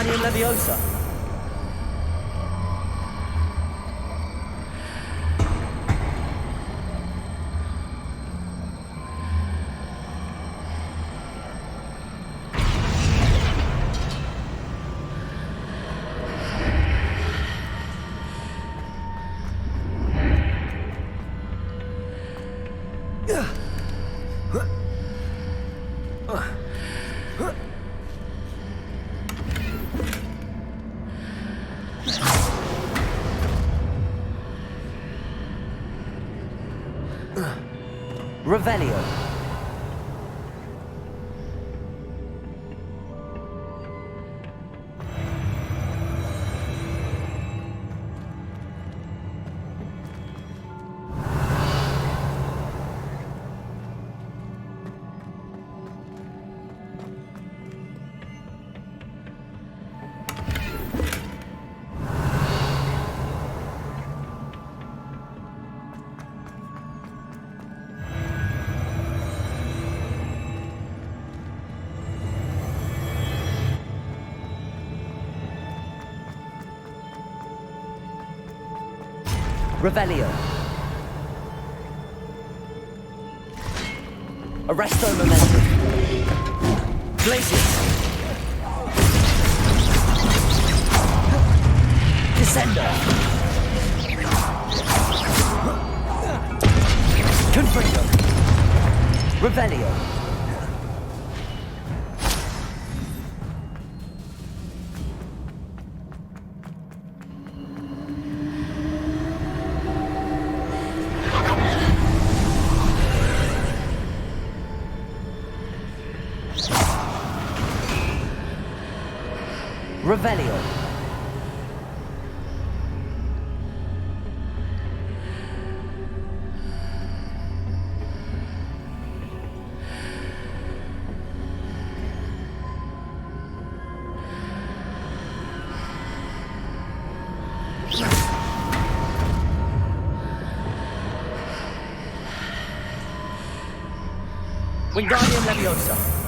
Wingardium Leviosa. Revelio. Revelio. Arresto Momentum. Glacius. Descender. Confringo. Revelio. Revelio. Wingardium Leviosa.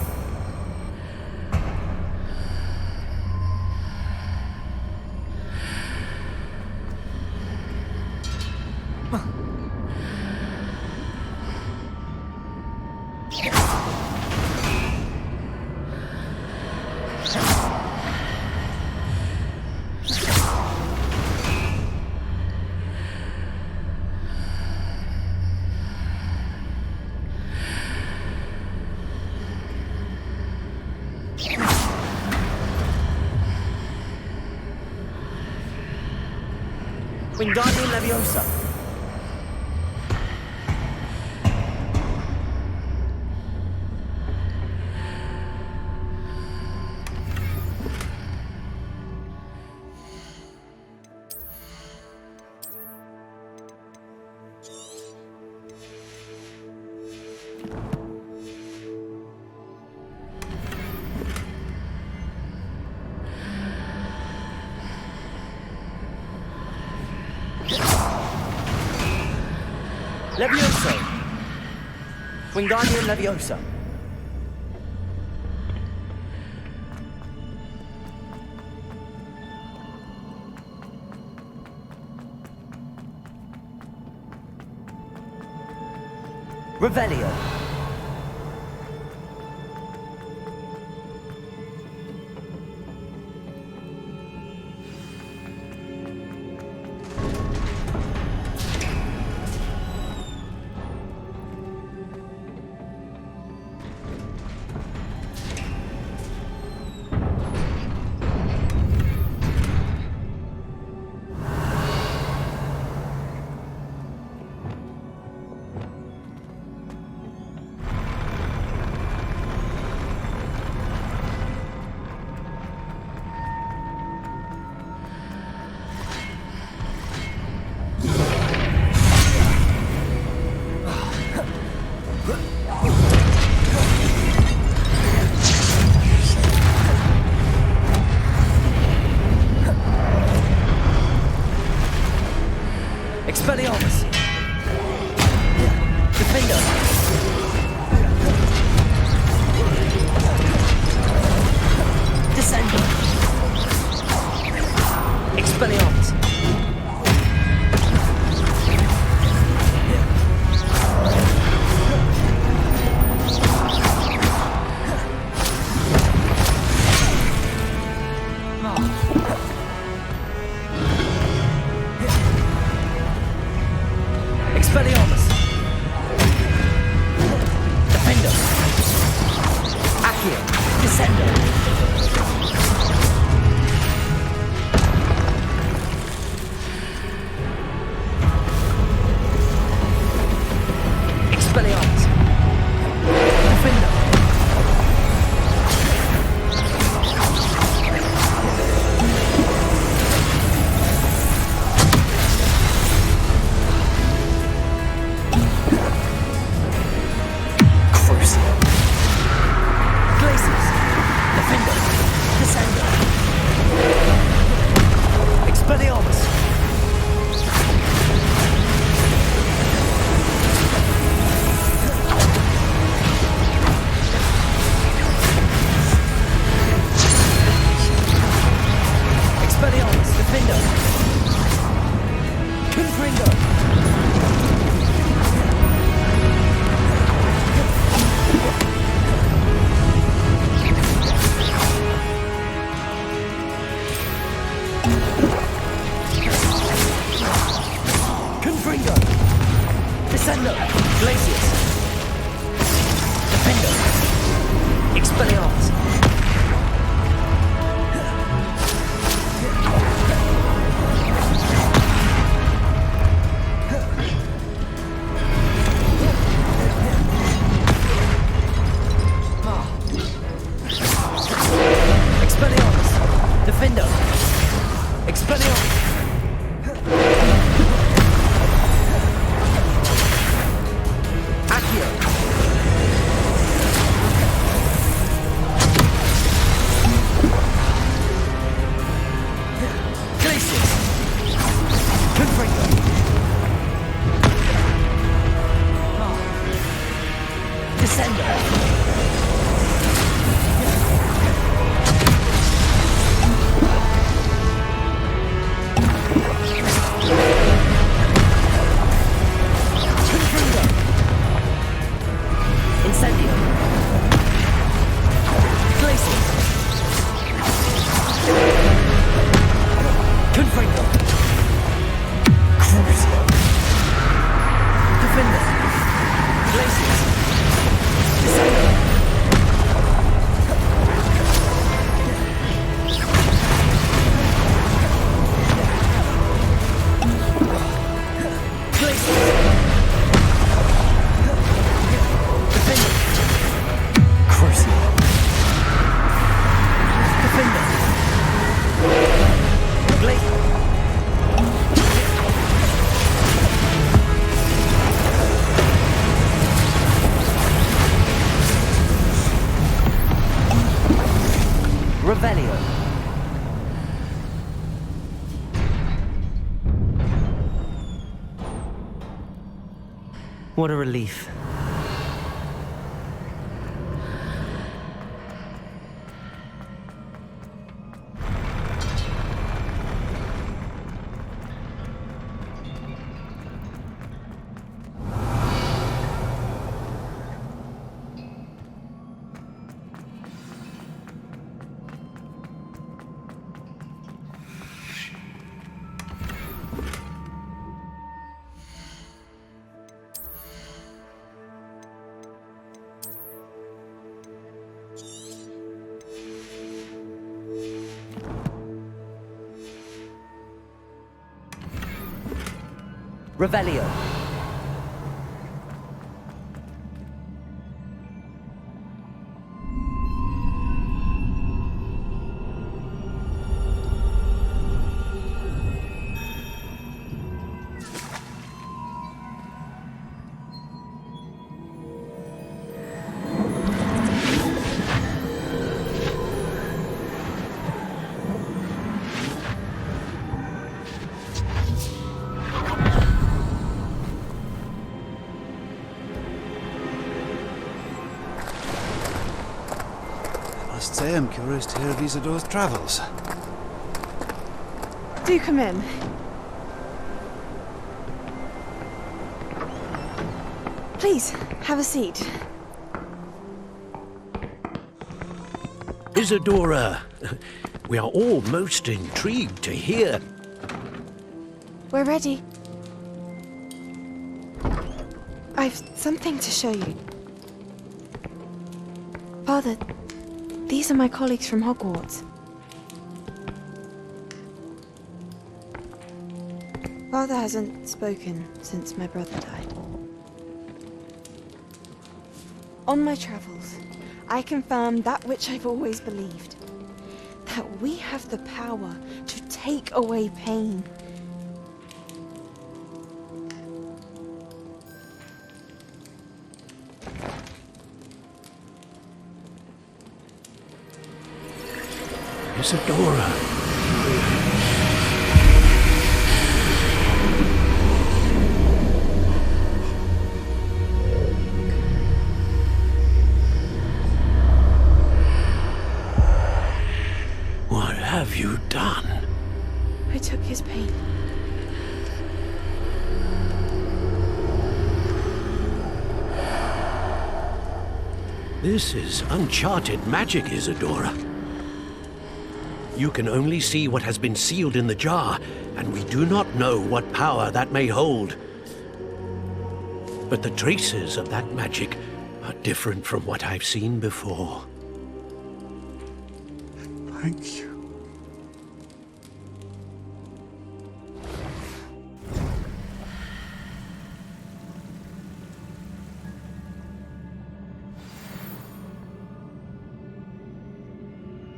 Wingardium Leviosa. Levioso. Wingardium Leviosa. Revelio. Expelliarmus. Defender. Descender. What a relief. Revelio. I am curious to hear of Isidore's travels. Do come in. Please, have a seat. Isidora, we are all most intrigued to hear. We're ready. I've something to show you. Father, these are my colleagues from Hogwarts. Father hasn't spoken since my brother died. On my travels, I confirmed that which I've always believed. That we have the power to take away pain. Isidora. What have you done? I took his pain. This is uncharted magic, Isidora. You can only see what has been sealed in the jar, and we do not know what power that may hold. But the traces of that magic are different from what I've seen before. Thank you.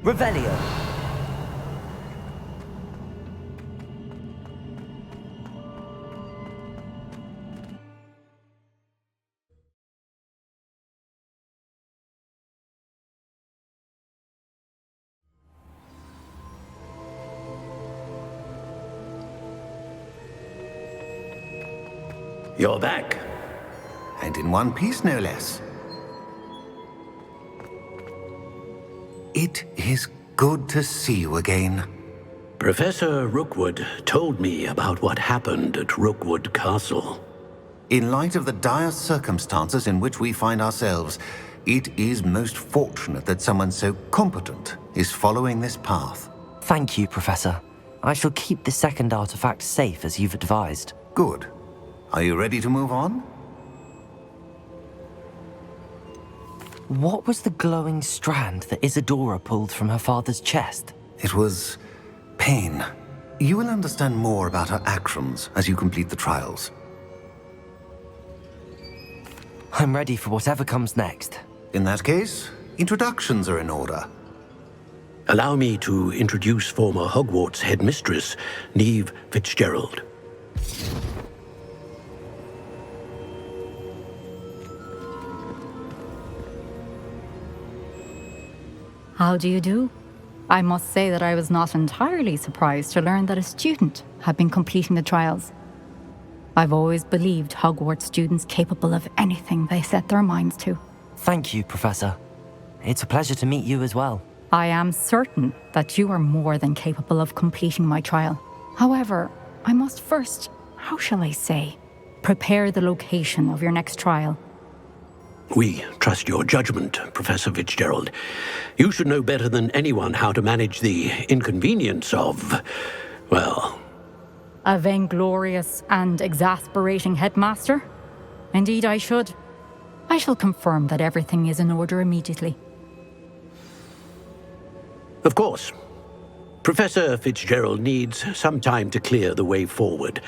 Revelio. You're back. And in one piece, no less. it is good to see you again. Professor Rookwood told me about what happened at Rookwood Castle. In light of the dire circumstances in which we find ourselves, it is most fortunate that someone so competent is following this path. Thank you, Professor. I shall keep the second artifact safe as you've advised. Good. Are you ready to move on? What was the glowing strand that Isadora pulled from her father's chest? It was pain. You will understand more about her actions as you complete the trials. I'm ready for whatever comes next. In that case, introductions are in order. Allow me to introduce former Hogwarts headmistress, Neve Fitzgerald. How do you do? I must say that I was not entirely surprised to learn that a student had been completing the trials. I've always believed Hogwarts students capable of anything they set their minds to. Thank you, Professor. It's a pleasure to meet you as well. I am certain that you are more than capable of completing my trial. However, I must first, how shall I say, prepare the location of your next trial. We trust your judgment, Professor Fitzgerald. You should know better than anyone how to manage the inconvenience of, well... A vainglorious and exasperating headmaster? Indeed I should. I shall confirm that everything is in order immediately. Of course. Professor Fitzgerald needs some time to clear the way forward.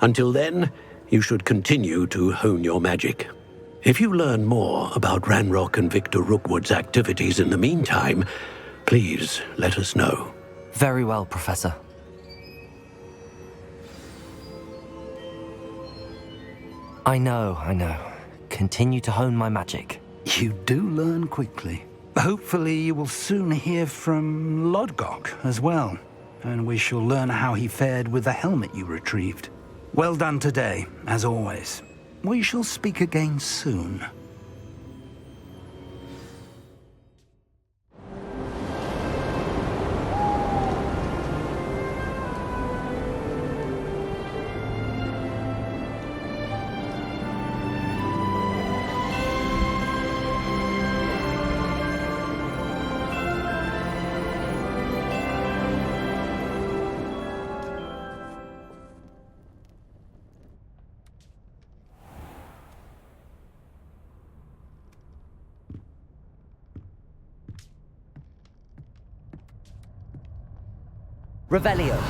Until then, you should continue to hone your magic. If you learn more about Ranrock and Victor Rookwood's activities in the meantime, please let us know. Very well, Professor. I know. Continue to hone my magic. You do learn quickly. Hopefully you will soon hear from Lodgok as well, and we shall learn how he fared with the helmet you retrieved. Well done today, as always. We shall speak again soon. Revelio.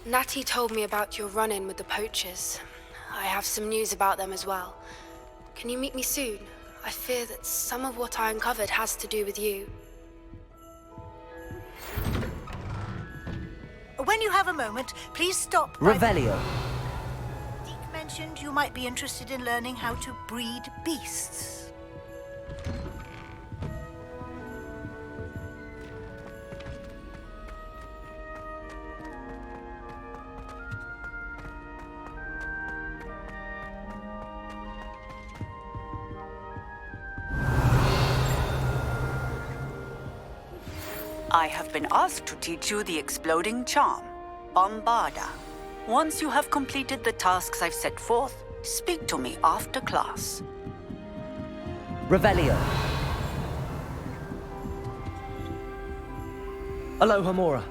Natty told me about your run-in with the poachers. I have some news about them as well. Can you meet me soon? I fear that some of what I uncovered has to do with you. When you have a moment, please stop. Revelio. Deke mentioned you might be interested in learning how to breed beasts. I have been asked to teach you the exploding charm, Bombarda. Once you have completed the tasks I've set forth, speak to me after class. Revelio. Aloha Mora.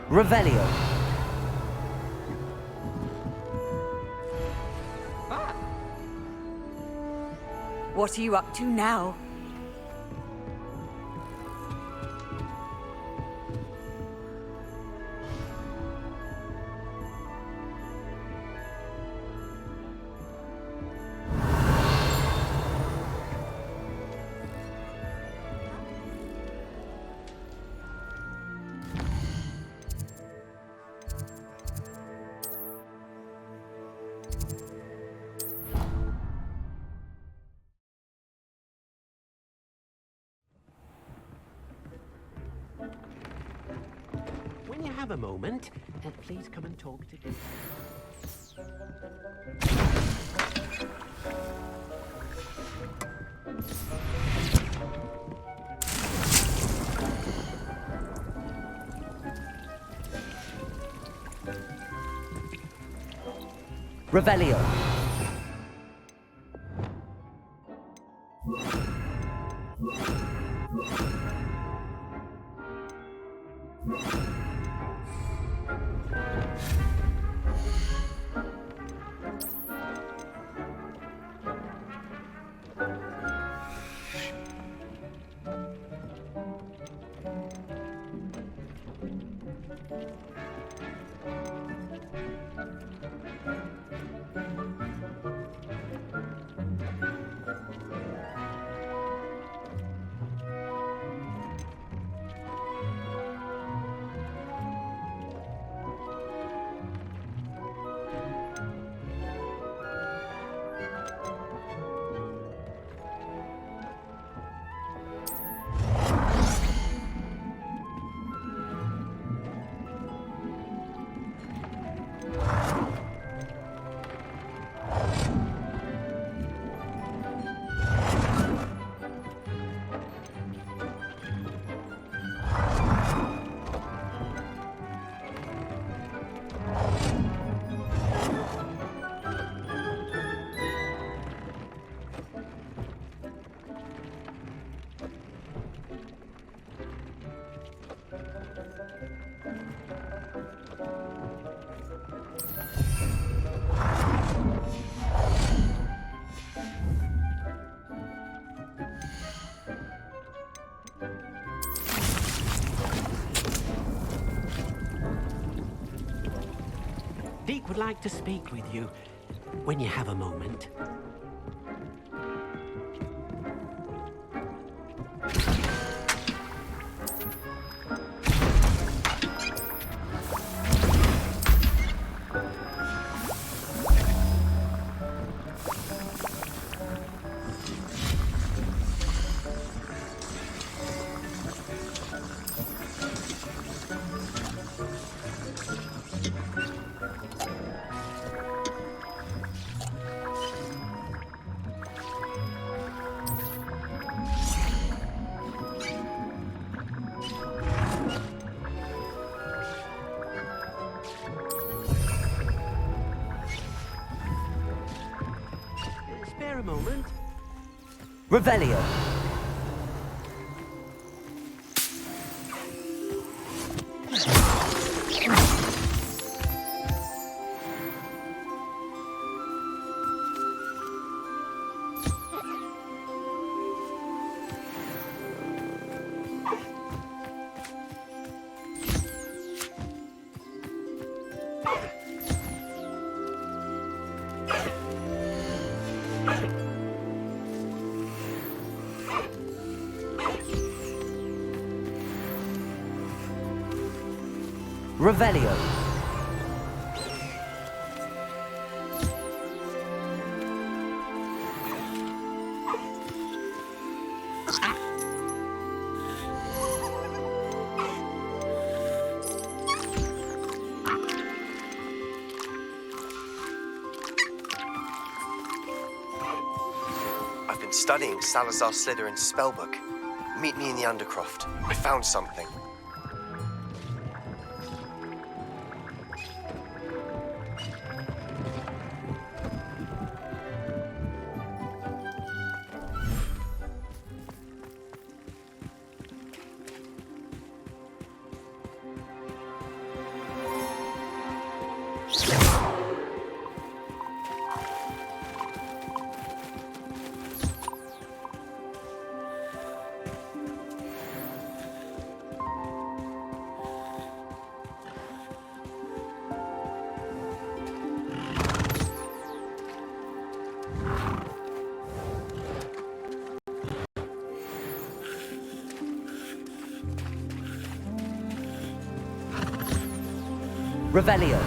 Revelio. What are you up to now? When you have a moment, please come and talk to me. Revelio. Deek would like to speak with you when you have a moment. Spare a moment. Revelio. Revelio. I've been studying Salazar Slytherin's spellbook. Meet me in the Undercroft. I found something. Revelio.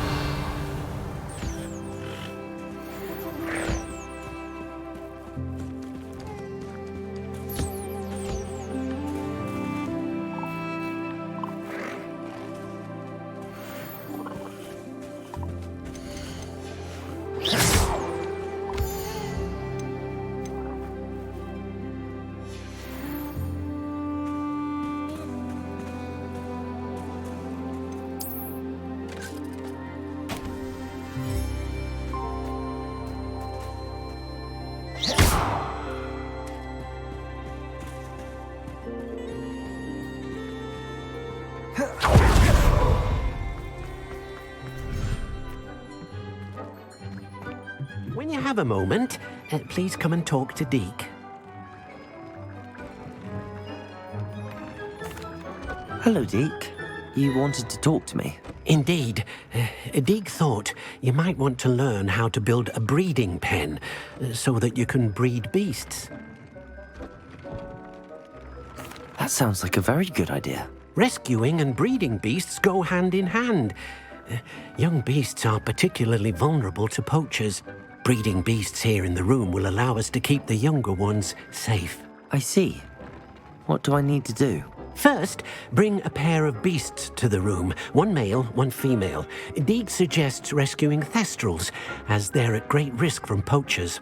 When you have a moment, please come and talk to Deke. Hello, Deke. You wanted to talk to me? Indeed. Deke thought you might want to learn how to build a breeding pen so that you can breed beasts. That sounds like a very good idea. Rescuing and breeding beasts go hand in hand. Young beasts are particularly vulnerable to poachers. Breeding beasts here in the room will allow us to keep the younger ones safe. I see. What do I need to do? First, bring a pair of beasts to the room. One male, one female. Deke suggests rescuing thestrals, as they're at great risk from poachers.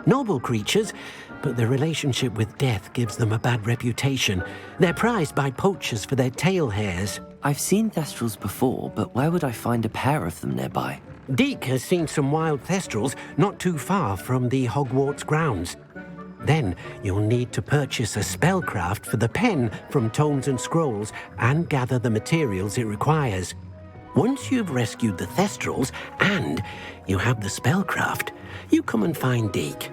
Noble creatures, but their relationship with death gives them a bad reputation. They're prized by poachers for their tail hairs. I've seen thestrals before, but where would I find a pair of them nearby? Deke has seen some wild thestrals not too far from the Hogwarts grounds. Then you'll need to purchase a spellcraft for the pen from Tomes and Scrolls and gather the materials it requires. Once you've rescued the thestrals and you have the spellcraft, you come and find Deke.